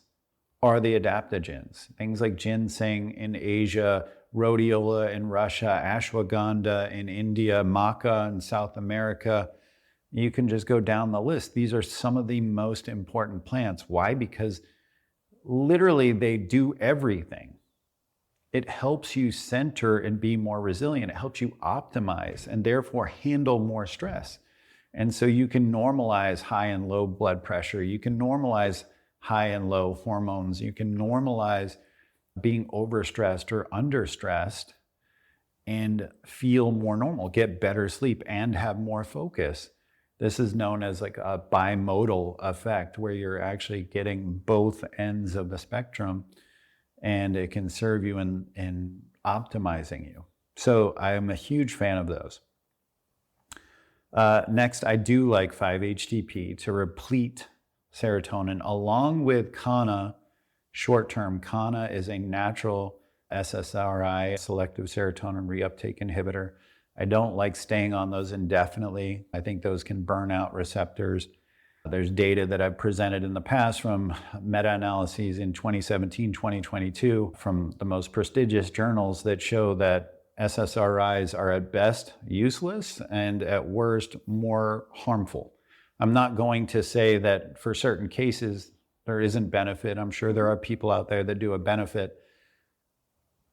are the adaptogens. Things like ginseng in Asia, rhodiola in Russia, ashwagandha in India, maca in South America. You can just go down the list. These are some of the most important plants. Why? Because literally they do everything. It helps you center and be more resilient. It helps you optimize and therefore handle more stress. And so you can normalize high and low blood pressure. You can normalize high and low hormones. You can normalize being overstressed or understressed and feel more normal, get better sleep, and have more focus. This is known as like a bimodal effect, where you're actually getting both ends of the spectrum, and it can serve you in optimizing you. So I am a huge fan of those. Next, I do like 5-HTP to replete serotonin along with Kanna. Short-term, Kanna is a natural SSRI, selective serotonin reuptake inhibitor. I don't like staying on those indefinitely. I think those can burn out receptors. There's data that I've presented in the past from meta-analyses in 2017, 2022 from the most prestigious journals that show that SSRIs are at best useless and at worst more harmful. I'm not going to say that for certain cases there isn't benefit. I'm sure there are people out there that do a benefit,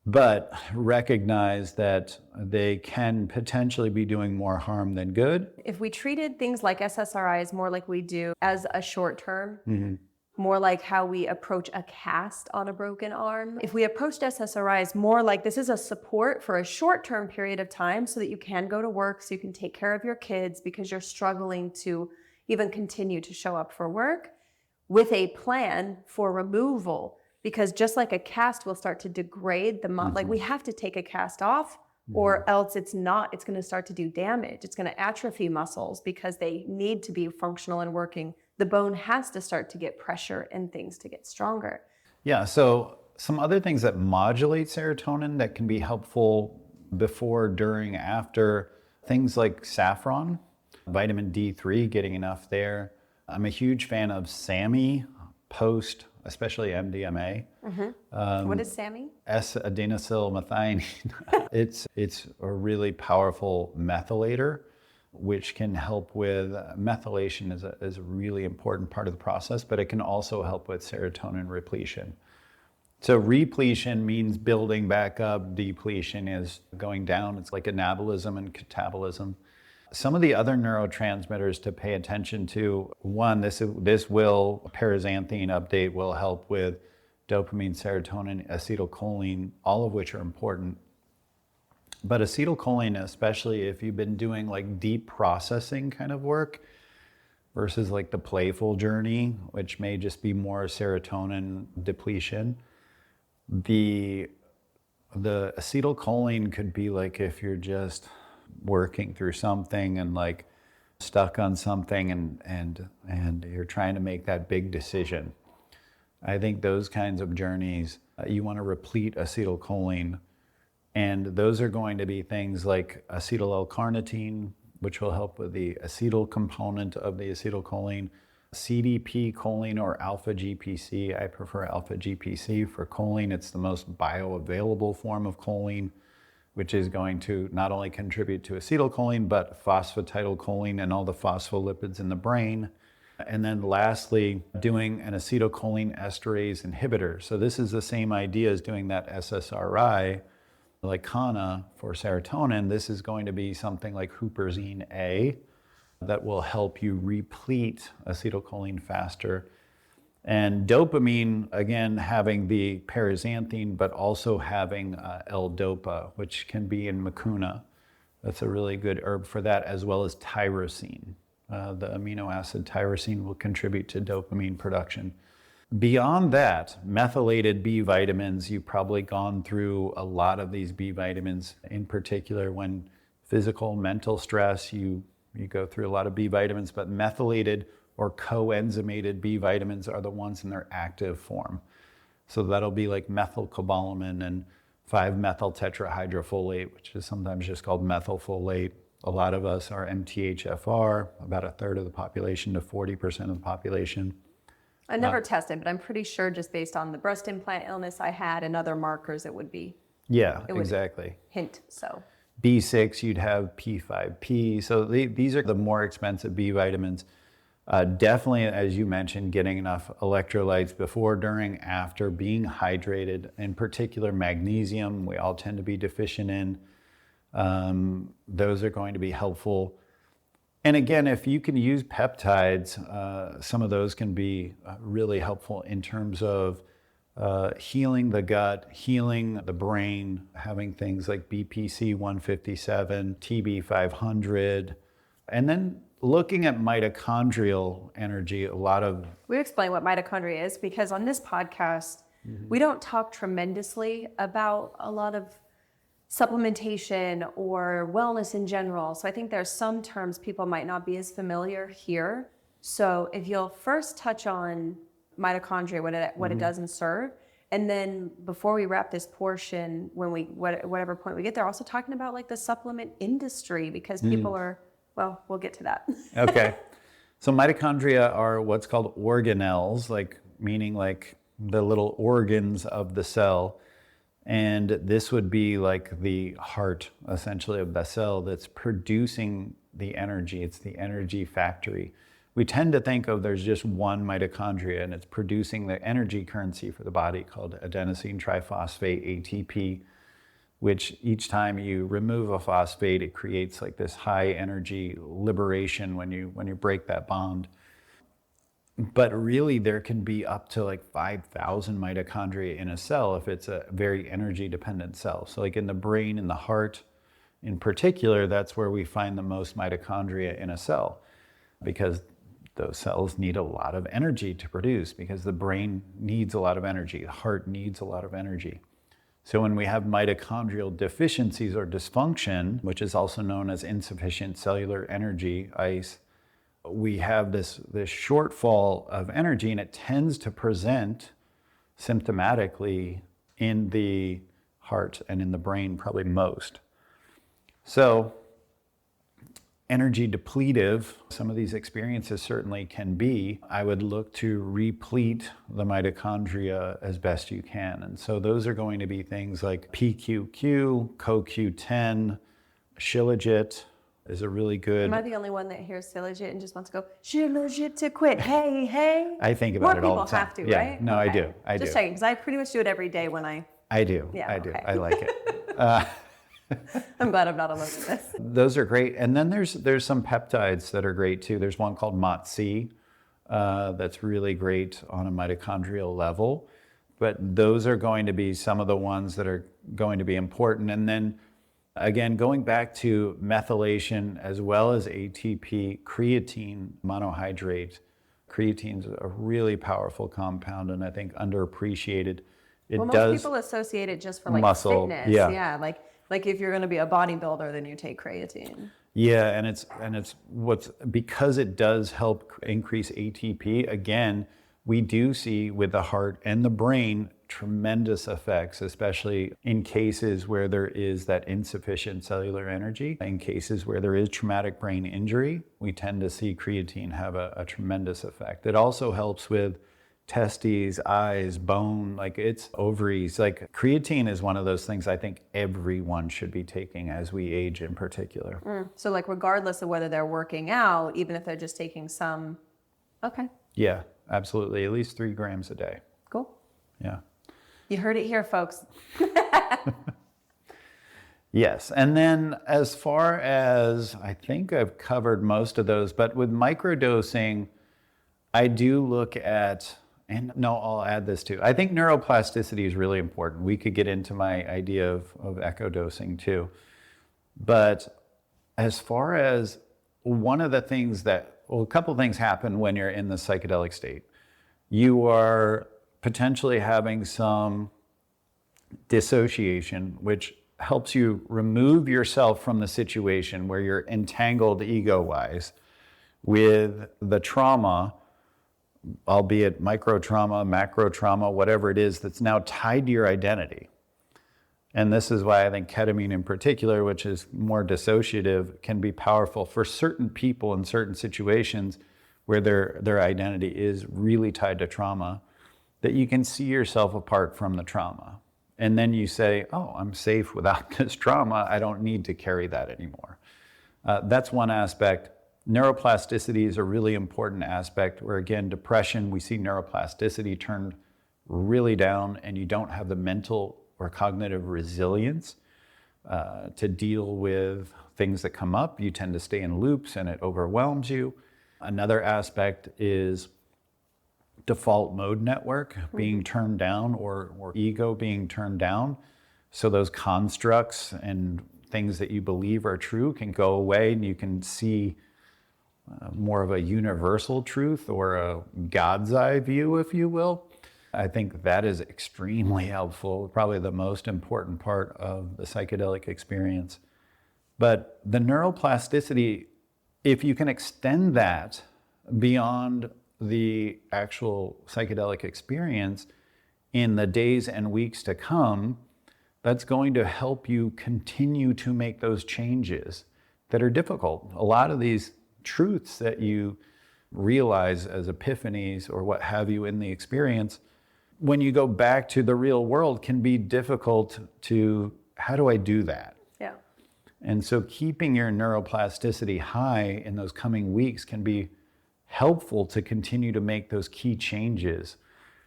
but recognize that they can potentially be doing more harm than good. If we treated things like SSRIs more like we do as a short term, more like how we approach a cast on a broken arm, if we approached SSRIs more like this is a support for a short-term period of time so that you can go to work, so you can take care of your kids because you're struggling to even continue to show up for work, with a plan for removal. Because just like a cast will start to degrade the like we have to take a cast off, or else it's going to start to do damage. It's going to atrophy muscles because they need to be functional and working. The bone has to start to get pressure and things to get stronger. Yeah, so some other things that modulate serotonin that can be helpful before, during, after, things like saffron, vitamin D3, getting enough there. I'm a huge fan of SAMe post, especially MDMA. What is SAMe? S-adenosylmethionine. It's a really powerful methylator, which can help with methylation is a really important part of the process, but it can also help with serotonin repletion. So repletion means building back up. Depletion is going down. It's like anabolism and catabolism. Some of the other neurotransmitters to pay attention to, one, Parazanthine update will help with dopamine, serotonin, acetylcholine, all of which are important. But acetylcholine, especially if you've been doing like deep processing kind of work versus like the playful journey, which may just be more serotonin depletion, the acetylcholine could be like if you're just working through something and like stuck on something and you're trying to make that big decision. I think those kinds of journeys, you want to replete acetylcholine, and those are going to be things like acetyl L-carnitine, which will help with the acetyl component of the acetylcholine, CDP choline or alpha GPC. I prefer alpha GPC for choline. It's the most bioavailable form of choline, which is going to not only contribute to acetylcholine, but phosphatidylcholine and all the phospholipids in the brain. And then lastly, doing an acetylcholine esterase inhibitor. So this is the same idea as doing that SSRI, like Kana for serotonin. This is going to be something like huperzine A that will help you replete acetylcholine faster. And dopamine, again, having the paraxanthine, but also having L-dopa, which can be in mucuna. That's a really good herb for that, as well as tyrosine. The amino acid tyrosine will contribute to dopamine production. Beyond that, methylated B vitamins, you've probably gone through a lot of these B vitamins, in particular when physical, mental stress, you go through a lot of B vitamins, but methylated or coenzymated B vitamins are the ones in their active form. So that'll be like methylcobalamin and 5-methyl tetrahydrofolate, which is sometimes just called methylfolate. A lot of us are MTHFR, about a third of the population to 40% of the population. I never tested, but I'm pretty sure just based on the breast implant illness I had and other markers, it would be. Yeah, exactly. Hint, so. B6, you'd have P5P. So these are the more expensive B vitamins. Definitely, as you mentioned, getting enough electrolytes before, during, after, being hydrated, in particular magnesium, we all tend to be deficient in. Those are going to be helpful. And again, if you can use peptides, some of those can be really helpful in terms of healing the gut, healing the brain, having things like BPC 157, TB 500, and then looking at mitochondrial energy. We explain what mitochondria is because on this podcast, we don't talk tremendously about a lot of supplementation or wellness in general. So I think there's some terms people might not be as familiar here. So if you'll first touch on mitochondria, what it does and serve, And then before we wrap this portion, when whatever point we get there, also talking about like the supplement industry, because people are, well, we'll get to that. Okay. So mitochondria are what's called organelles, like meaning like the little organs of the cell. And this would be like the heart, essentially, of the cell that's producing the energy. It's the energy factory. We tend to think of there's just one mitochondria and it's producing the energy currency for the body called adenosine triphosphate, ATP, which each time you remove a phosphate, it creates like this high energy liberation when you break that bond. But really there can be up to like 5,000 mitochondria in a cell if it's a very energy dependent cell. So like in the brain and the heart in particular, that's where we find the most mitochondria in a cell, because those cells need a lot of energy to produce, because the brain needs a lot of energy, the heart needs a lot of energy. So when we have mitochondrial deficiencies or dysfunction, which is also known as insufficient cellular energy, ICE, we have this shortfall of energy, and it tends to present symptomatically in the heart and in the brain probably most. So energy depletive, some of these experiences certainly can be. I would look to replete the mitochondria as best you can. And so those are going to be things like PQQ, CoQ10, Shilajit is a really good... Am I the only one that hears Shilajit and just wants to go, Shilajit to quit, hey? I think about it all the time. More people have to, yeah. right? No, okay. I do. Just checking, because I pretty much do it every day when I... I do. Yeah, I do. okay. I like it. I'm glad I'm not alone in this. Those are great. And then there's some peptides that are great too. There's one called MOTC that's really great on a mitochondrial level. But those are going to be some of the ones that are going to be important. And then again, going back to methylation as well as ATP, creatine monohydrate. Creatine's a really powerful compound and I think underappreciated. Most people associate it just for like muscle, fitness. yeah. Like if you're going to be a bodybuilder, then you take creatine. Yeah, and it's because it does help increase ATP. Again, we do see with the heart and the brain tremendous effects, especially in cases where there is that insufficient cellular energy. In cases where there is traumatic brain injury, we tend to see creatine have a tremendous effect. It also helps with testes, eyes, bone, like it's ovaries. Like creatine is one of those things I think everyone should be taking as we age in particular. So like regardless of whether they're working out, even if they're just taking some, okay. Yeah, absolutely. At least 3 grams a day. Cool. Yeah. You heard it here, folks. Yes, and then as far as, I think I've covered most of those, but with microdosing, I do look at, and no, I'll add this too. I think neuroplasticity is really important. We could get into my idea of echo dosing too. But as far as one of the things a couple things happen when you're in the psychedelic state. You are potentially having some dissociation, which helps you remove yourself from the situation where you're entangled ego-wise with the trauma, albeit micro trauma, macro trauma, whatever it is that's now tied to your identity. And this is why I think ketamine in particular, which is more dissociative, can be powerful for certain people in certain situations where their identity is really tied to trauma, that you can see yourself apart from the trauma. And then you say, oh, I'm safe without this trauma. I don't need to carry that anymore. That's one aspect. Neuroplasticity is a really important aspect where, again, depression, we see neuroplasticity turned really down and you don't have the mental or cognitive resilience to deal with things that come up. You tend to stay in loops and it overwhelms you. Another aspect is default mode network being turned down or ego being turned down. So those constructs and things that you believe are true can go away and you can see more of a universal truth or a God's eye view, if you will. I think that is extremely helpful, probably the most important part of the psychedelic experience. But the neuroplasticity, if you can extend that beyond the actual psychedelic experience, in the days and weeks to come that's going to help you continue to make those changes that are difficult. A lot of these truths that you realize as epiphanies or what have you in the experience, when you go back to the real world, can be difficult to, how do I do that? Yeah. And so keeping your neuroplasticity high in those coming weeks can be helpful to continue to make those key changes.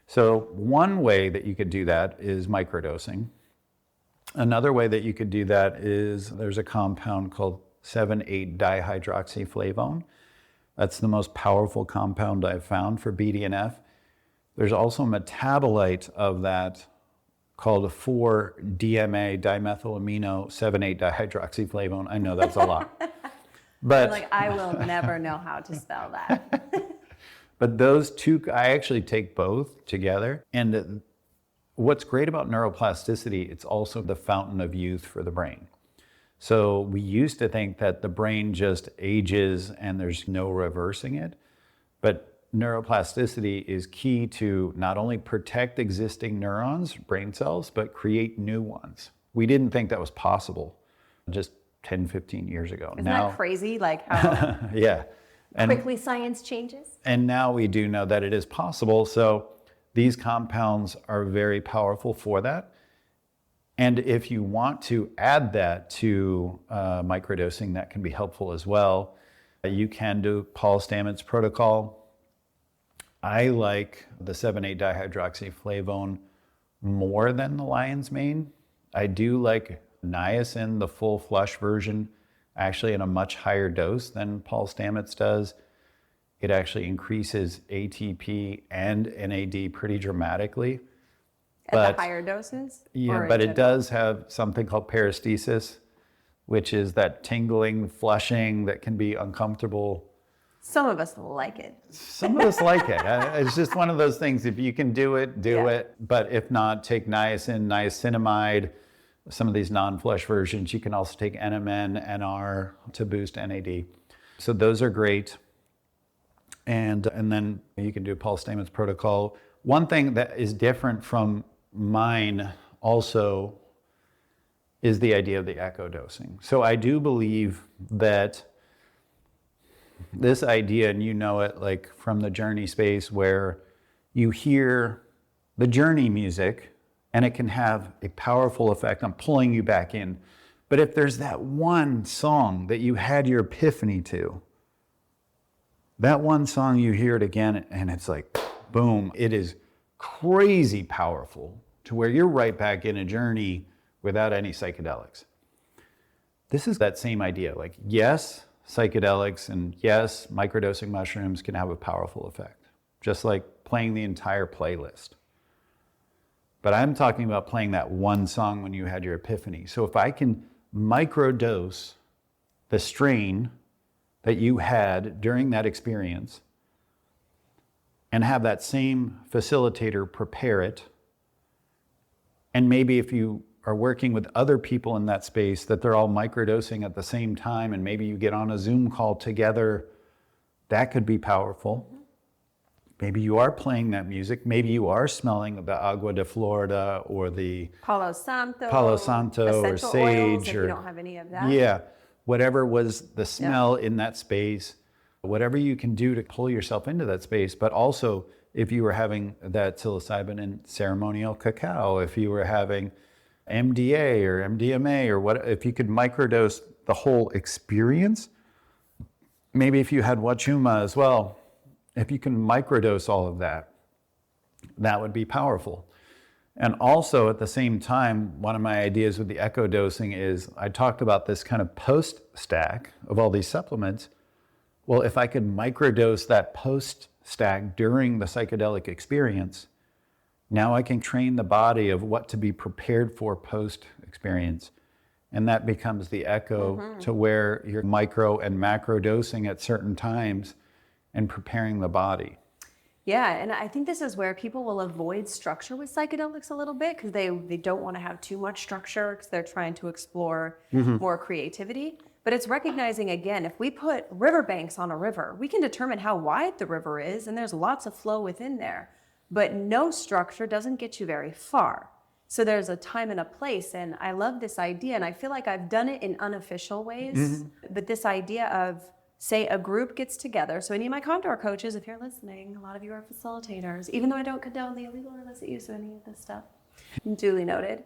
So one way that you could do that is microdosing. Another way that you could do that is there's a compound called 7,8-dihydroxyflavone. That's the most powerful compound I've found for BDNF. There's also a metabolite of that called 4-DMA dimethylamino 7,8-dihydroxyflavone. I know that's a lot. But Like, I will never know how to spell that. But those two, I actually take both together. And what's great about neuroplasticity, it's also the fountain of youth for the brain. So we used to think that the brain just ages and there's no reversing it. But neuroplasticity is key to not only protect existing neurons, brain cells, but create new ones. We didn't think that was possible just 10, 15 years ago. Isn't that crazy? Like how Yeah. And quickly science changes? And now we do know that it is possible. So these compounds are very powerful for that. And if you want to add that to microdosing, that can be helpful as well. You can do Paul Stamets protocol. I like the 7,8-dihydroxyflavone more than the lion's mane. I do like niacin, the full flush version, actually in a much higher dose than Paul Stamets does. It actually increases ATP and NAD pretty dramatically. At the higher doses? Yeah, but it does have something called paresthesis, which is that tingling, flushing that can be uncomfortable. Some of us like it. Some of us like it. It's just one of those things. If you can do it, do it. But if not, take niacin, niacinamide, some of these non-flush versions. You can also take NMN, NR to boost NAD. So those are great. And then you can do Paul Stamets protocol. One thing that is different from mine also is the idea of the echo dosing. So I do believe that this idea, and you know it like from the journey space, where you hear the journey music and it can have a powerful effect on pulling you back in. But if there's that one song that you had your epiphany to, that one song you hear it again and it's like, boom, it is crazy powerful to where you're right back in a journey without any psychedelics. This is that same idea. Like, yes, psychedelics and yes, microdosing mushrooms can have a powerful effect, just like playing the entire playlist. But I'm talking about playing that one song when you had your epiphany. So if I can microdose the strain that you had during that experience and have that same facilitator prepare it, and maybe if you are working with other people in that space, that they're all microdosing at the same time, and maybe you get on a Zoom call together, that could be powerful. Maybe you are playing that music. Maybe you are smelling the Agua de Florida or the Palo Santo or sage, oils, if or you don't have any of that. Yeah, whatever was the smell in that space, whatever you can do to pull yourself into that space. But also, if you were having that psilocybin and ceremonial cacao, if you were having MDA or MDMA or what, if you could microdose the whole experience, maybe if you had Wachuma as well, if you can microdose all of that, that would be powerful. And also at the same time, one of my ideas with the echo dosing is, I talked about this kind of post stack of all these supplements. Well, if I could microdose that post stack during the psychedelic experience, now I can train the body of what to be prepared for post experience. And that becomes the echo to where you're micro and macro dosing at certain times and preparing the body. Yeah, and I think this is where people will avoid structure with psychedelics a little bit because they don't want to have too much structure because they're trying to explore more creativity. But it's recognizing, again, if we put riverbanks on a river, we can determine how wide the river is, and there's lots of flow within there. but no structure doesn't get you very far. So there's a time and a place, and I love this idea, and I feel like I've done it in unofficial ways, but this idea of, say, a group gets together. So any of my Condor coaches, if you're listening, a lot of you are facilitators, even though I don't condone the illegal or illicit use of any of this stuff, duly noted.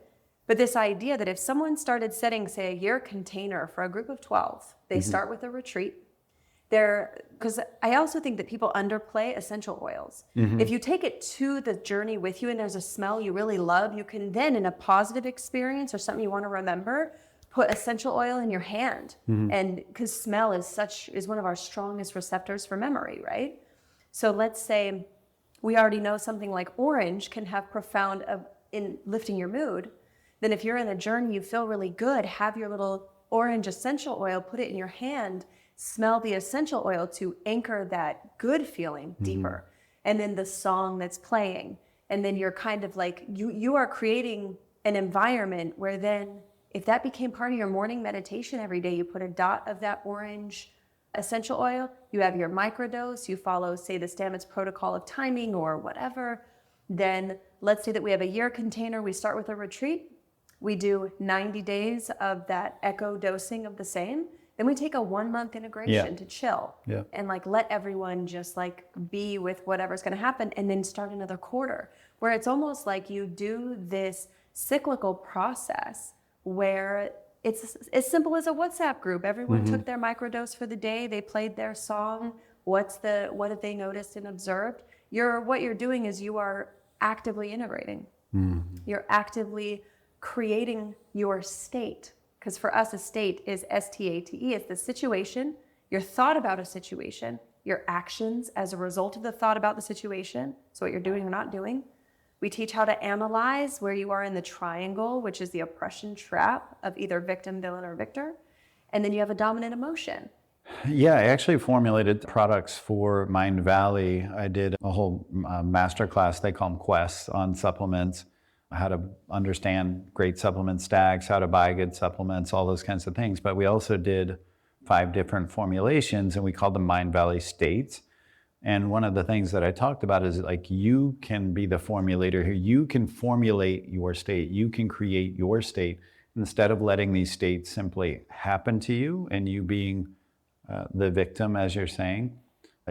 But this idea that if someone started setting, say, a year container for a group of 12, they start with a retreat. Because I also think that people underplay essential oils. If you take it to the journey with you and there's a smell you really love, you can then, in a positive experience or something you want to remember, put essential oil in your hand. And because smell is one of our strongest receptors for memory, right? So let's say we already know something like orange can have profound in lifting your mood. Then if you're in a journey, you feel really good, have your little orange essential oil, put it in your hand, smell the essential oil to anchor that good feeling deeper. And then the song that's playing. And then you're kind of like, you are creating an environment where then, if that became part of your morning meditation every day, you put a dot of that orange essential oil, you have your microdose, you follow, say, the Stamets protocol of timing or whatever. Then let's say that we have a year container, we start with a retreat, we do 90 days of that echo dosing of the same. Then we take a 1 month integration to chill and like let everyone just like be with whatever's going to happen, and then start another quarter where it's almost like you do this cyclical process where it's as simple as a WhatsApp group. Everyone took their microdose for the day. They played their song. What have they noticed and observed? What you're doing is you are actively integrating. You're actively creating your state. Because for us, a state is STATE. It's the situation, your thought about a situation, your actions as a result of the thought about the situation, so what you're doing or not doing. We teach how to analyze where you are in the triangle, which is the oppression trap of either victim, villain, or victor. And then you have a dominant emotion. Yeah, I actually formulated products for Mind Valley. I did a whole masterclass, they call them quests, on supplements, how to understand great supplement stacks, how to buy good supplements, all those kinds of things. But we also did 5 different formulations, and we called them Mind Valley states. And one of the things that I talked about is like, you can be the formulator here. You can formulate your state. You can create your state instead of letting these states simply happen to you and you being the victim, as you're saying.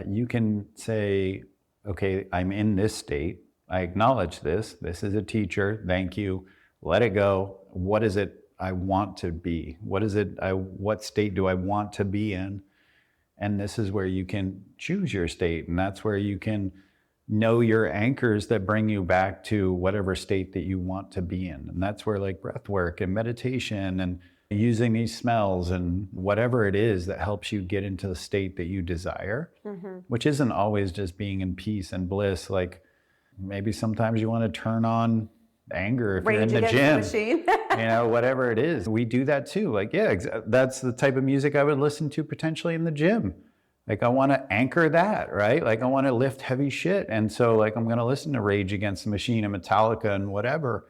You can say, okay, I'm in this state. I acknowledge this. This is a teacher. Thank you. Let it go. What is it I want to be? What state do I want to be in? And this is where you can choose your state. And that's where you can know your anchors that bring you back to whatever state that you want to be in. And that's where like breath work and meditation and using these smells and whatever it is that helps you get into the state that you desire, which isn't always just being in peace and bliss. Like, maybe sometimes you want to turn on anger if you're in the gym, whatever it is. We do that too. Like, that's the type of music I would listen to potentially in the gym. Like, I want to anchor that, right? Like, I want to lift heavy shit. And so like, I'm going to listen to Rage Against the Machine and Metallica and whatever.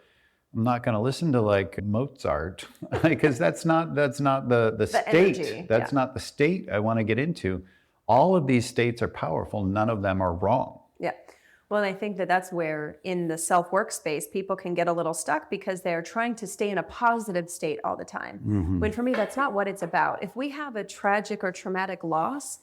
I'm not going to listen to like Mozart because that's not the state. Energy, that's not the state I want to get into. All of these states are powerful. None of them are wrong. Yeah. Well, and I think that that's where in the self-work space, people can get a little stuck because they're trying to stay in a positive state all the time. When for me, that's not what it's about. If we have a tragic or traumatic loss,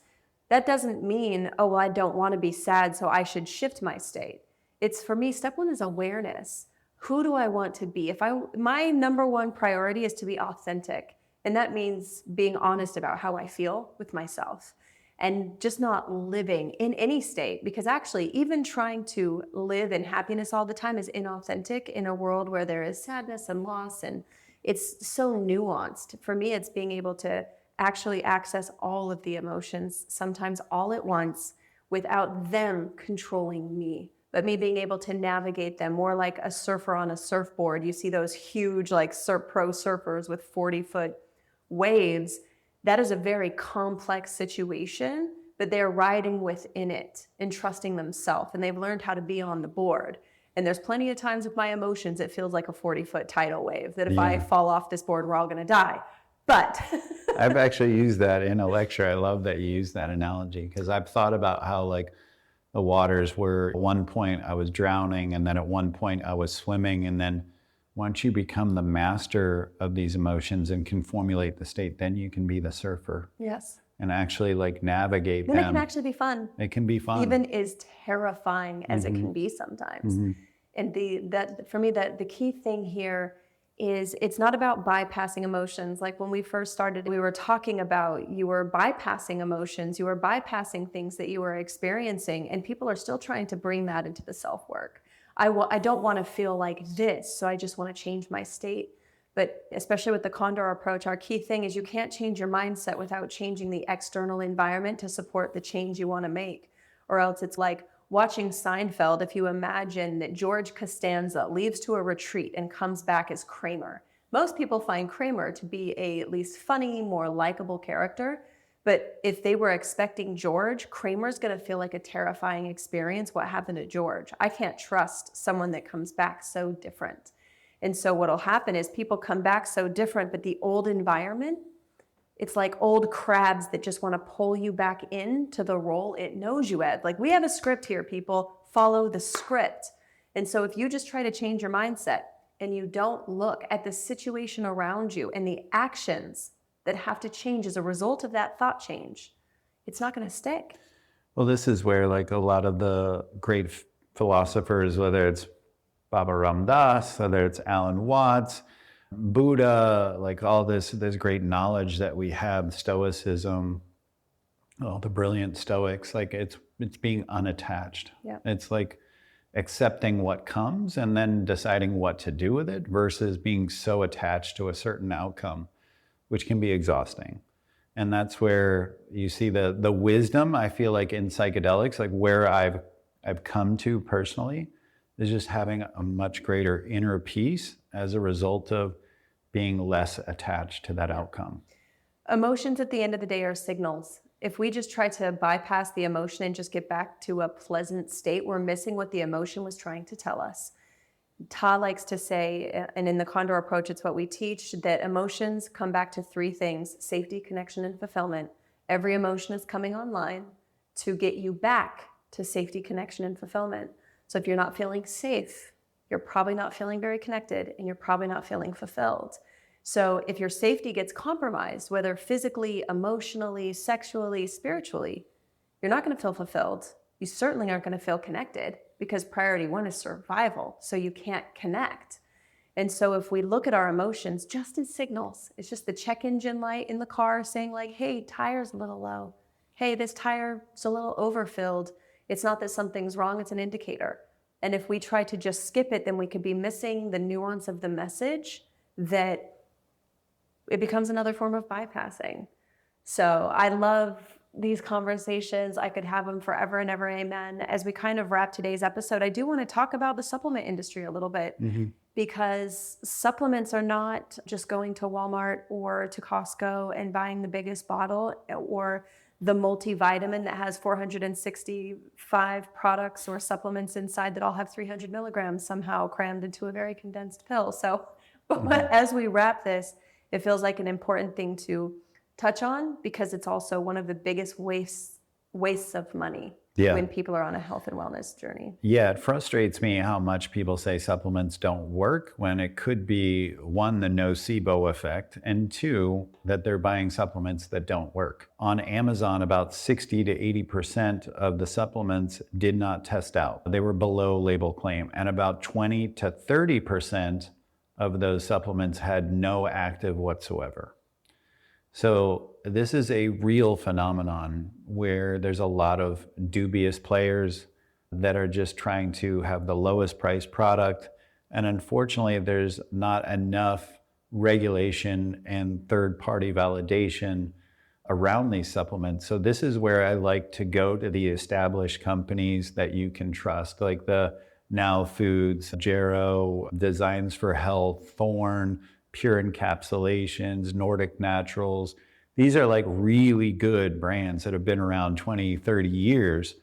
that doesn't mean, oh, well, I don't want to be sad, so I should shift my state. It's, for me, step 1 is awareness. Who do I want to be? My number 1 priority is to be authentic. And that means being honest about how I feel with myself. And just not living in any state, because actually even trying to live in happiness all the time is inauthentic in a world where there is sadness and loss, and it's so nuanced. For me, it's being able to actually access all of the emotions, sometimes all at once, without them controlling me, but me being able to navigate them more like a surfer on a surfboard. You see those huge like pro surfers with 40-foot waves. That is a very complex situation, but they're riding within it and trusting themselves, and they've learned how to be on the board. And there's plenty of times with my emotions, it feels like a 40-foot tidal wave, that if I fall off this board, we're all going to die. But I've actually used that in a lecture. I love that you use that analogy, because I've thought about how like the waters where at one point I was drowning, and then at one point I was swimming. And then once you become the master of these emotions and can formulate the state, then you can be the surfer. Yes. And actually like navigate Then them. it can actually be fun. It can be fun. Even as terrifying as it can be sometimes. And for me, the key thing here is it's not about bypassing emotions. Like when we first started, we were talking about you were bypassing emotions, you were bypassing things that you were experiencing, and people are still trying to bring that into the self-work. I don't want to feel like this, so I just want to change my state. But especially with the Condor approach, our key thing is you can't change your mindset without changing the external environment to support the change you want to make. Or else it's like watching Seinfeld. If you imagine that George Costanza leaves to a retreat and comes back as Kramer. Most people find Kramer to be a at least funny, more likable character. But if they were expecting George, Kramer's going to feel like a terrifying experience. What happened to George? I can't trust someone that comes back so different. And so what'll happen is people come back so different, but the old environment, it's like old crabs that just want to pull you back into the role it knows you at. Like, we have a script here, people. Follow the script. And so if you just try to change your mindset and you don't look at the situation around you and the actions that have to change as a result of that thought change, it's not going to stick. Well, this is where like a lot of the great philosophers, whether it's Baba Ram Dass, whether it's Alan Watts, Buddha, like all this great knowledge that we have, Stoicism, all the brilliant Stoics, like it's being unattached. Yeah. It's like accepting what comes and then deciding what to do with it versus being so attached to a certain outcome, which can be exhausting. And that's where you see the wisdom, I feel like, in psychedelics, like where I've come to personally, is just having a much greater inner peace as a result of being less attached to that outcome. Emotions at the end of the day are signals. If we just try to bypass the emotion and just get back to a pleasant state, we're missing what the emotion was trying to tell us. Ta likes to say, and in the Condor approach, it's what we teach, that emotions come back to three things: safety, connection, and fulfillment. Every emotion is coming online to get you back to safety, connection, and fulfillment. So if you're not feeling safe, you're probably not feeling very connected, and you're probably not feeling fulfilled. So if your safety gets compromised, whether physically, emotionally, sexually, spiritually, you're not going to feel fulfilled. You certainly aren't going to feel connected, because priority one is survival, so you can't connect. And so if we look at our emotions just as signals, it's just the check engine light in the car saying like, hey, tire's a little low. Hey, this tire's a little overfilled. It's not that something's wrong, it's an indicator. And if we try to just skip it, then we could be missing the nuance of the message, that it becomes another form of bypassing. So I love these conversations. I could have them forever and ever, amen. As we kind of wrap today's episode, I do want to talk about the supplement industry a little bit, because supplements are not just going to Walmart or to Costco and buying the biggest bottle, or the multivitamin that has 465 products or supplements inside that all have 300 milligrams somehow crammed into a very condensed pill. So as we wrap this, it feels like an important thing to touch on, because it's also one of the biggest wastes of money when people are on a health and wellness journey. Yeah, it frustrates me how much people say supplements don't work, when it could be, one, the nocebo effect, and two, that they're buying supplements that don't work. On Amazon, about 60 to 80% of the supplements did not test out. They were below label claim, and about 20 to 30% of those supplements had no active whatsoever. So this is a real phenomenon where there's a lot of dubious players that are just trying to have the lowest priced product. And unfortunately, there's not enough regulation and third-party validation around these supplements. So this is where I like to go to the established companies that you can trust, like the Now Foods, Jarrow, Designs for Health, Thorne, Pure Encapsulations, Nordic Naturals. These are like really good brands that have been around 20, 30 years.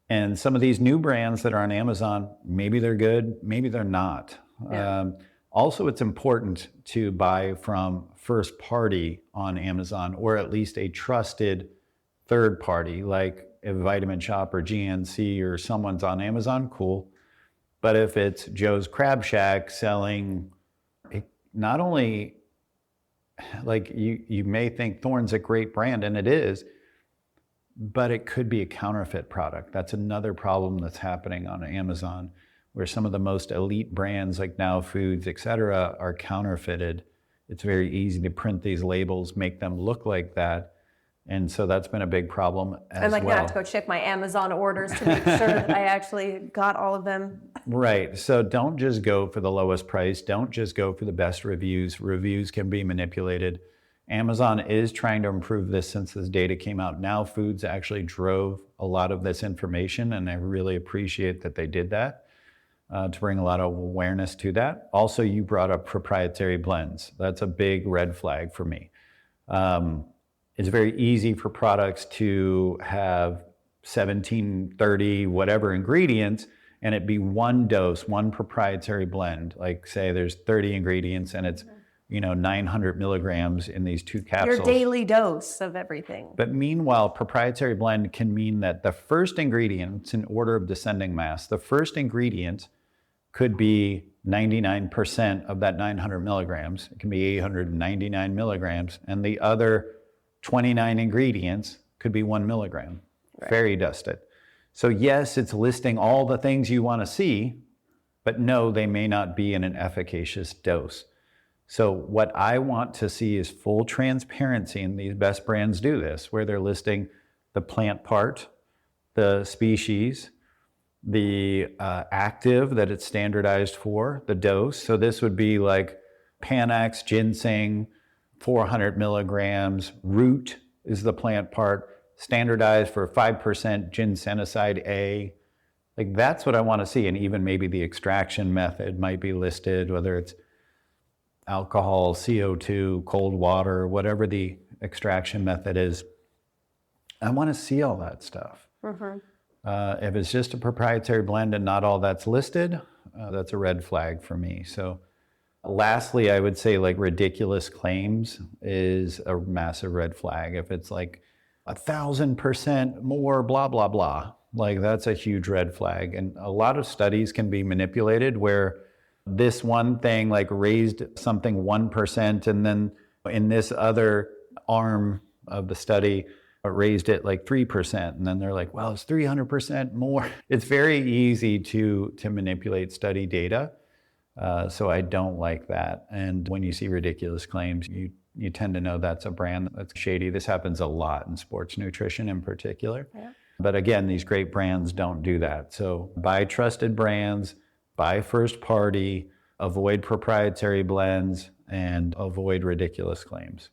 And some of these new brands that are on Amazon, maybe they're good, maybe they're not. Yeah. Also, it's important to buy from first party on Amazon, or at least a trusted third party, like if Vitamin Shop or GNC or someone's on Amazon, cool. But if it's Joe's Crab Shack selling, not only, like you may think Thorne's a great brand, and it is, but it could be a counterfeit product. That's another problem that's happening on Amazon, where some of the most elite brands like Now Foods, et cetera, are counterfeited. It's very easy to print these labels, make them look like that. And so that's been a big problem as I'm like, well. I have to go check my Amazon orders to make sure that I actually got all of them. Right. So don't just go for the lowest price. Don't just go for the best reviews. Reviews can be manipulated. Amazon is trying to improve this since this data came out. Now Foods actually drove a lot of this information, and I really appreciate that they did that to bring a lot of awareness to that. Also, you brought up proprietary blends. That's a big red flag for me. It's very easy for products to have 17, 30, whatever ingredients, and it be one dose, one proprietary blend. Like say there's 30 ingredients and it's 900 milligrams in these 2 capsules. Your daily dose of everything. But meanwhile, proprietary blend can mean that the first ingredient, it's in order of descending mass, the first ingredient could be 99% of that 900 milligrams. It can be 899 milligrams, and the other 29 ingredients could be 1 milligram, right. Fairy dusted. So yes, it's listing all the things you want to see, but no, they may not be in an efficacious dose. So what I want to see is full transparency, and these best brands do this, where they're listing the plant part, the species, the active that it's standardized for, the dose. So this would be like Panax, ginseng, 400 milligrams, root is the plant part, standardized for 5% ginsenoside A. Like that's what I want to see. And even maybe the extraction method might be listed, whether it's alcohol, CO2, cold water, whatever the extraction method is. I want to see all that stuff. Mm-hmm. If it's just a proprietary blend and not all that's listed, that's a red flag for me. So lastly, I would say like ridiculous claims is a massive red flag. If it's like 1,000% more, blah, blah, blah, like that's a huge red flag. And a lot of studies can be manipulated where this one thing like raised something 1%, and then in this other arm of the study, raised it like 3%. And then they're like, well, it's 300% more. It's very easy to manipulate study data. So I don't like that. And when you see ridiculous claims, you tend to know that's a brand that's shady. This happens a lot in sports nutrition in particular. Yeah. But again, these great brands don't do that. So buy trusted brands, buy first party, avoid proprietary blends, and avoid ridiculous claims.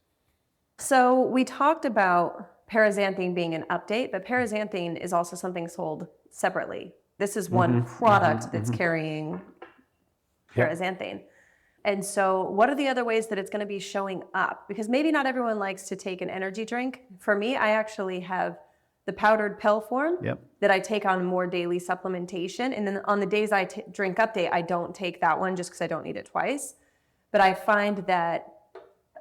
So we talked about Parazanthine being an update, but Parazanthine is also something sold separately. This is one product that's carrying Parazanthine. And so what are the other ways that it's going to be showing up? Because maybe not everyone likes to take an energy drink. For me, I actually have the powdered pill form that I take on more daily supplementation. And then on the days I drink update, I don't take that one just because I don't need it twice. But I find that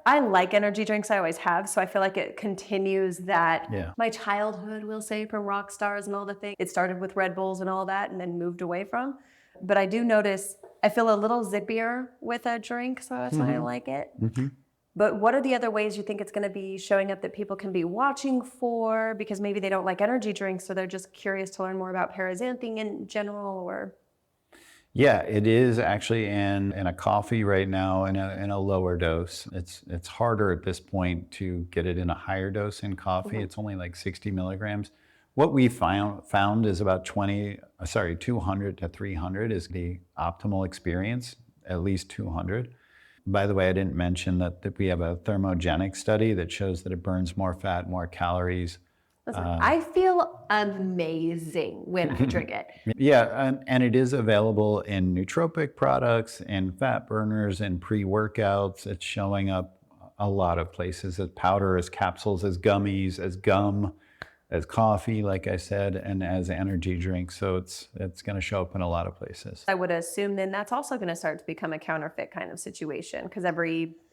I like energy drinks, I always have. So I feel like it continues that my childhood, we'll say, from rock stars and all the things. It started with Red Bulls and all that and then moved away from. But I do notice I feel a little zippier with a drink, so that's why I like it. Mm-hmm. But what are the other ways you think it's going to be showing up that people can be watching for? Because maybe they don't like energy drinks, so they're just curious to learn more about Parazanthine in general, or... Yeah, it is actually in a coffee right now in a lower dose. It's harder at this point to get it in a higher dose in coffee. Mm-hmm. It's only like 60 milligrams. What we found is about 200 to 300 is the optimal experience, at least 200. By the way, I didn't mention that we have a thermogenic study that shows that it burns more fat, more calories. Listen, I feel amazing when I drink it. Yeah, and it is available in nootropic products, in fat burners, in pre-workouts. It's showing up a lot of places as powder, as capsules, as gummies, as gum. as coffee, like I said, and as energy drinks. So it's going to show up in a lot of places. I would assume then that's also going to start to become a counterfeit kind of situation, because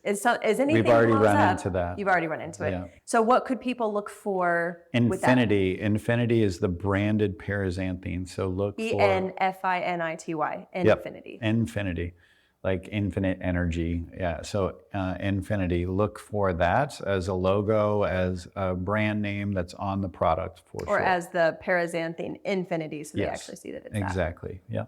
is anything We've already blows run up, into that. You've already run into it. Yeah. So what could people look for with that? Infinity is the branded Parazanthine. So look for Enfinity. Infinity. Infinity, like infinite energy. Yeah. So Infinity, look for that as a logo, as a brand name that's on the product for sure. Or as the Parazanthine Infinity, so they Yes, actually see that it's that. exactly. Yeah.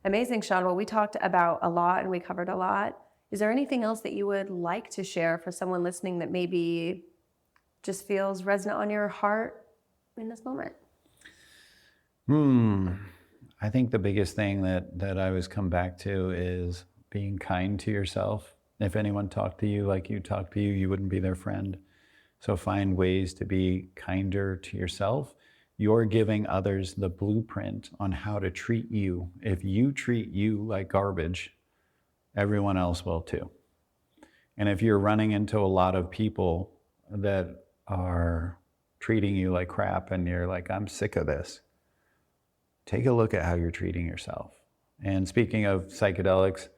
Amazing, Shawn. Well, we talked about a lot and we covered a lot. Is there anything else that you would like to share for someone listening that maybe just feels resonant on your heart in this moment? I think the biggest thing that I always come back to is being kind to yourself. If anyone talked to you like you talk to you, you wouldn't be their friend. So find ways to be kinder to yourself. You're giving others the blueprint on how to treat you. If you treat you like garbage, everyone else will too. And if you're running into a lot of people that are treating you like crap and you're like, I'm sick of this, take a look at how you're treating yourself. And speaking of psychedelics,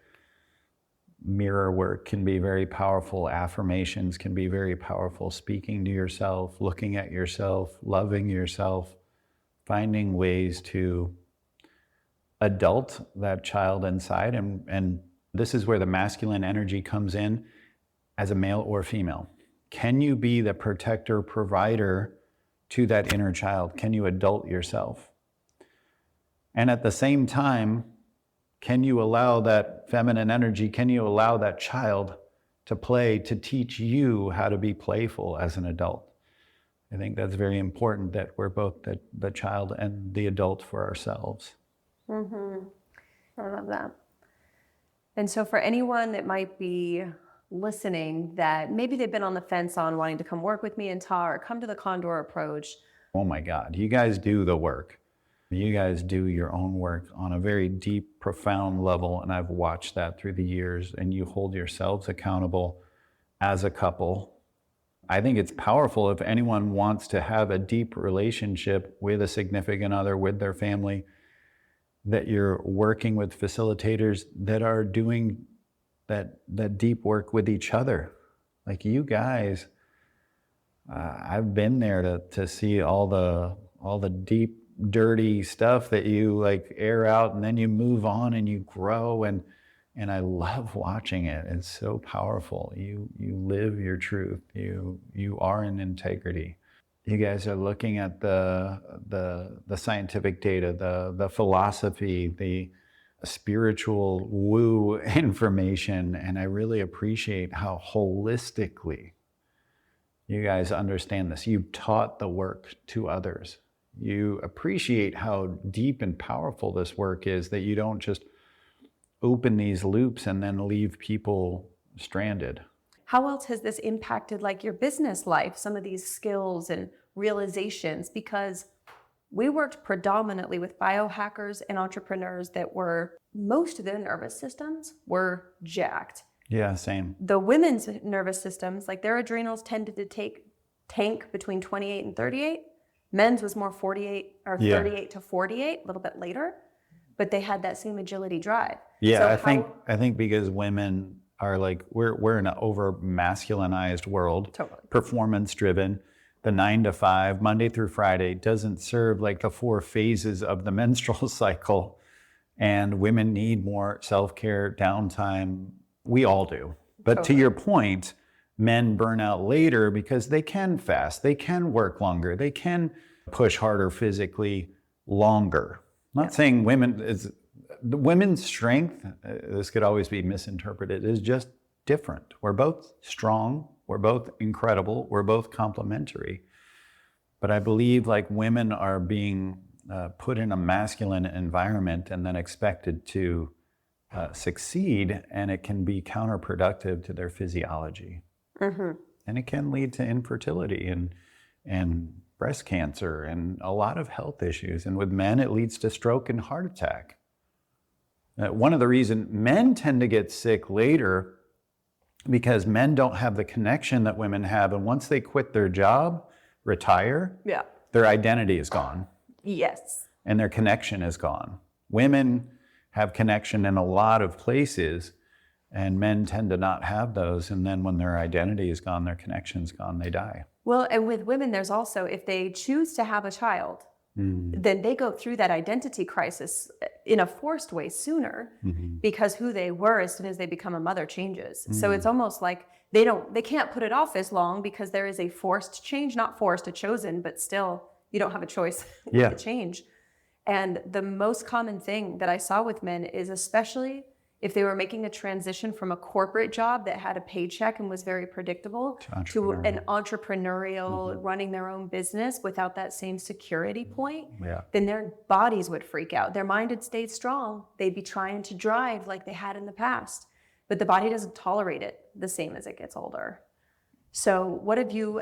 mirror work can be very powerful. Affirmations can be very powerful. Speaking to yourself, looking at yourself, loving yourself, finding ways to adult that child inside. And this is where the masculine energy comes in as a male or female. Can you be the protector, provider to that inner child? Can you adult yourself? And at the same time, can you allow that feminine energy, can you allow that child to play, to teach you how to be playful as an adult? I think that's very important, that we're both the child and the adult for ourselves. Mm-hmm. I love that. And so for anyone that might be listening that maybe they've been on the fence on wanting to come work with me and talk or come to the Condor approach. Oh my God, you guys do the work. You guys do your own work on a very deep, profound level, and I've watched that through the years, and you hold yourselves accountable as a couple. I think it's powerful if anyone wants to have a deep relationship with a significant other, with their family, that you're working with facilitators that are doing that deep work with each other. Like you guys, I've been there to see all the deep, dirty stuff that you like air out, and then you move on and you grow, and I love watching it. It's so powerful. You live your truth. You are in integrity. You guys are looking at the scientific data, the philosophy, the spiritual woo information, and I really appreciate how holistically you guys understand this. You've taught the work to others. You appreciate how deep and powerful this work is, that you don't just open these loops and then leave people stranded. How else has this impacted like your business life, some of these skills and realizations? Because we worked predominantly with biohackers and entrepreneurs that were, most of their nervous systems were jacked. Yeah, same. The women's nervous systems, like their adrenals tended to tank between 28 and 38. Men's was more 48 or 38 to 48, a little bit later, but they had that same agility drive. Yeah, so I think because women are like, we're in an over masculinized world, totally performance driven. The 9 to 5, Monday through Friday, doesn't serve like the 4 phases of the menstrual cycle. And women need more self-care, downtime. We all do. But totally. To your point, men burn out later because they can fast, they can work longer, they can push harder physically longer. I'm not saying the women's strength, this could always be misinterpreted, is just different. We're both strong, we're both incredible, we're both complementary. But I believe like women are being put in a masculine environment and then expected to succeed, and it can be counterproductive to their physiology. Mm-hmm. And it can lead to infertility and breast cancer and a lot of health issues. And with men, it leads to stroke and heart attack. One of the reasons men tend to get sick later, because men don't have the connection that women have. And once they quit their job, retire, their identity is gone. Yes. And their connection is gone. Women have connection in a lot of places, and men tend to not have those. And then when their identity is gone, their connection's gone, they die. Well, and with women, there's also, if they choose to have a child, then they go through that identity crisis in a forced way sooner, because who they were as soon as they become a mother changes. So it's almost like they can't put it off as long, because there is a forced change, not forced, a chosen, but still you don't have a choice to change. And the most common thing that I saw with men is, especially if they were making a transition from a corporate job that had a paycheck and was very predictable to an entrepreneurial running their own business without that same security point, then their bodies would freak out. Their mind had stayed strong. They'd be trying to drive like they had in the past, but the body doesn't tolerate it the same as it gets older. So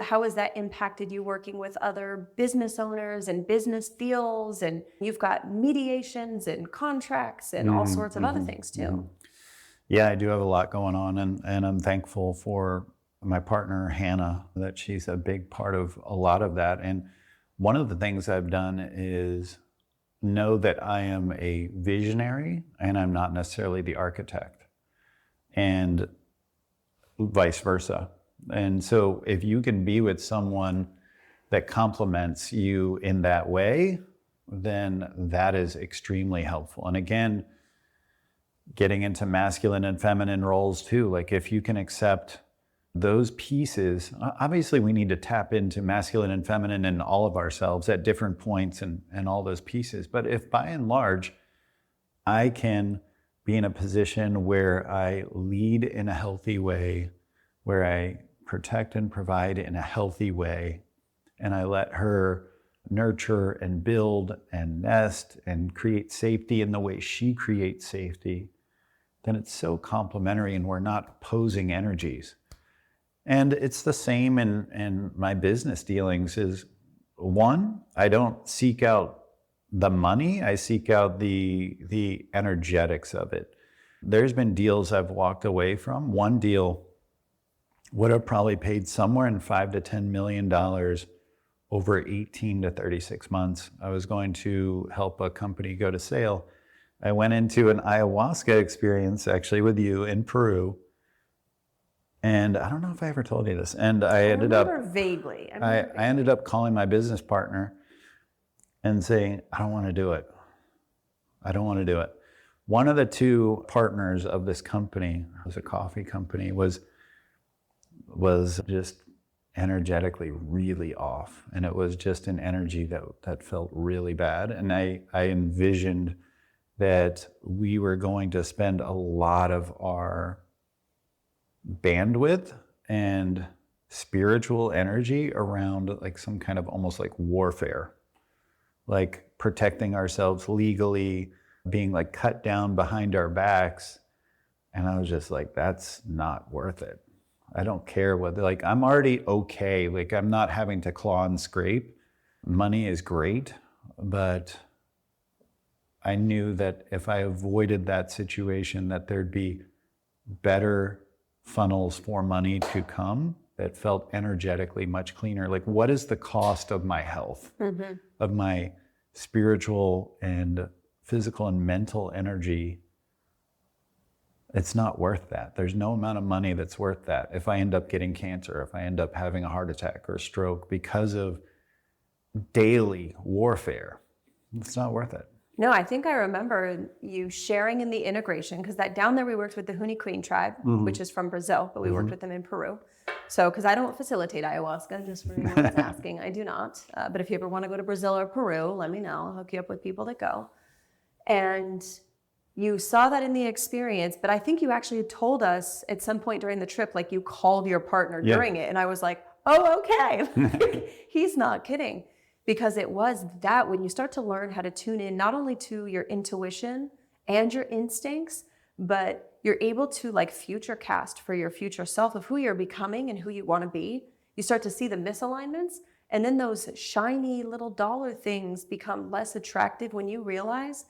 how has that impacted you working with other business owners and business deals? And you've got mediations and contracts and all sorts of other things too. Yeah, I do have a lot going on, and I'm thankful for my partner, Hannah, that she's a big part of a lot of that. And one of the things I've done is know that I am a visionary and I'm not necessarily the architect, and vice versa. And so if you can be with someone that complements you in that way, then that is extremely helpful. And again, getting into masculine and feminine roles too, like if you can accept those pieces, obviously we need to tap into masculine and feminine in all of ourselves at different points and all those pieces. But if by and large, I can be in a position where I lead in a healthy way, where I protect and provide in a healthy way, and I let her nurture and build and nest and create safety in the way she creates safety, then it's so complementary and we're not opposing energies. And it's the same in my business dealings is, one, I don't seek out the money, I seek out the energetics of it. There's been deals I've walked away from. One deal would have probably paid somewhere in $5 to $10 million over 18 to 36 months. I was going to help a company go to sale. I went into an ayahuasca experience actually with you in Peru. And I don't know if I ever told you this. And I ended up vaguely. I ended up calling my business partner and saying, I don't want to do it. I don't want to do it. One of the two partners of this company, it was a coffee company, was just energetically really off. And it was just an energy that felt really bad. And I envisioned that we were going to spend a lot of our bandwidth and spiritual energy around like some kind of almost like warfare, like protecting ourselves legally, being like cut down behind our backs. And I was just like, that's not worth it. I don't care what, like, I'm already okay. Like, I'm not having to claw and scrape. Money is great, but I knew that if I avoided that situation, that there'd be better funnels for money to come that felt energetically much cleaner. Like, what is the cost of my health, of my spiritual and physical and mental energy? It's not worth that. There's no amount of money that's worth that. If I end up getting cancer, if I end up having a heart attack or a stroke because of daily warfare, it's not worth it. No, I think I remember you sharing in the integration, because that down there we worked with the Huni Queen tribe, which is from Brazil, but we worked with them in Peru. So, because I don't facilitate ayahuasca, just for anyone that's asking, I do not. But if you ever want to go to Brazil or Peru, let me know. I'll hook you up with people that go. And you saw that in the experience, but I think you actually told us at some point during the trip, like you called your partner during it. And I was like, oh, okay. He's not kidding. Because it was that when you start to learn how to tune in, not only to your intuition and your instincts, but you're able to like future cast for your future self of who you're becoming and who you want to be. You start to see the misalignments, and then those shiny little dollar things become less attractive when you realize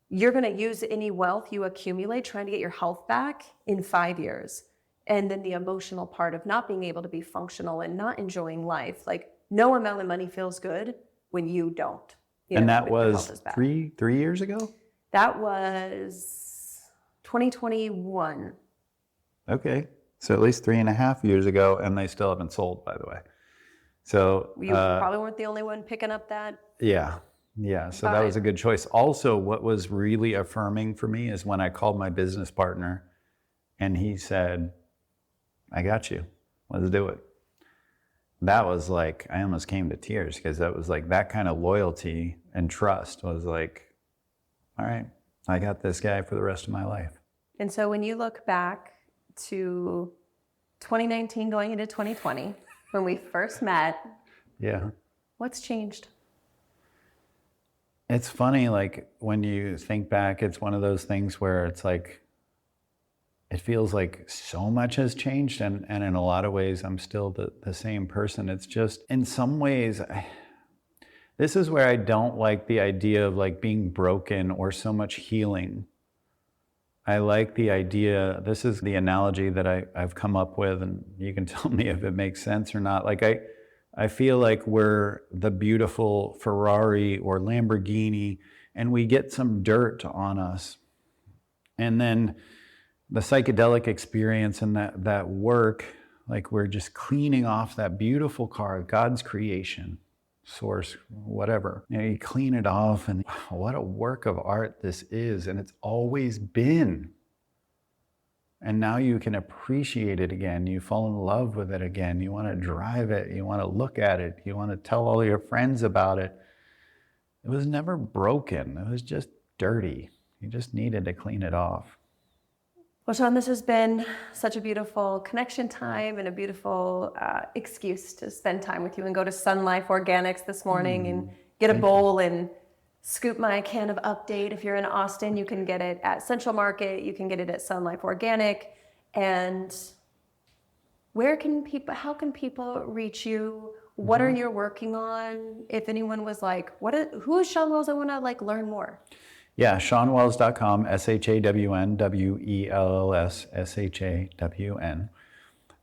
you're going to use any wealth you accumulate trying to get your health back in 5 years. And then the emotional part of not being able to be functional and not enjoying life. Like, no amount of money feels good when you don't. And that when your health was is bad. three years ago? That was 2021. Okay. So at least 3.5 years ago, and they still haven't sold, by the way. So You probably weren't the only one picking up that. yeah. So that was a good choice. Also, what was really affirming for me is when I called my business partner and he said, I got you. Let's do it. That was like, I almost came to tears, because that was like, that kind of loyalty and trust was like, all right, I got this guy for the rest of my life. And so when you look back to 2019 going into 2020, when we first met, Yeah. what's changed? It's funny, like when you think back, it's one of those things where it's like, it feels like so much has changed, and in a lot of ways, I'm still the same person. It's just, in some ways, this is where I don't like the idea of like being broken or so much healing. I like the idea, this is the analogy that I've come up with, and you can tell me if it makes sense or not. Like I feel like we're the beautiful Ferrari or Lamborghini, and we get some dirt on us. And then the psychedelic experience and that work, like we're just cleaning off that beautiful car, God's creation, source, whatever. You clean it off, and what a work of art this is, and it's always been. And now you can appreciate it again. You fall in love with it again. You want to drive it. You want to look at it. You want to tell all your friends about it. It was never broken. It was just dirty. You just needed to clean it off. Well, Shawn, this has been such a beautiful connection time and a beautiful excuse to spend time with you, and go to Sun Life Organics this morning and get a bowl and scoop my can of Update. If you're in Austin, you can get it at Central Market. You can get it at Sun Life Organic. And how can people reach you? What are you working on? If anyone was like, who is Shawn Wells? I want to learn more. Yeah, ShawnWells.com, ShawnWells,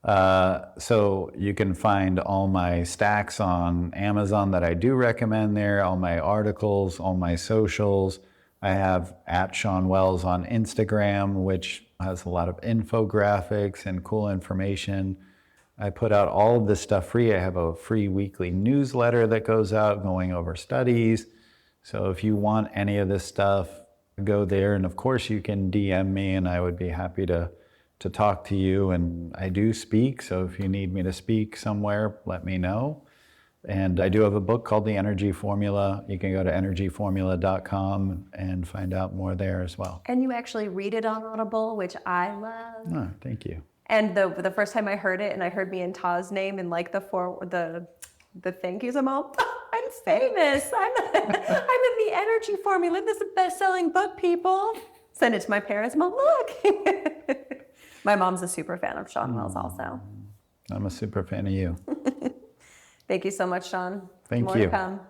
Shawn. So you can find all my stacks on Amazon that I do recommend there, all my articles, all my socials. I have @Shawn Wells on Instagram, which has a lot of infographics and cool information. I put out all of this stuff free. I have a free weekly newsletter that goes out going over studies. So if you want any of this stuff, go there. And of course you can DM me, and I would be happy to talk to you. And I do speak, so if you need me to speak somewhere, let me know. And I do have a book called The Energy Formula. You can go to energyformula.com and find out more there as well. And you actually read it on Audible, which I love. Oh, thank you. And the first time I heard it, and I heard me and Taz name and the thank yous, I'm all, I'm famous. I'm in the Energy Formula. This is a best-selling book, people. Send it to my parents. Mom, look. My mom's a super fan of Shawn Wells also. I'm a super fan of you. Thank you so much, Shawn. Thank More you. to come.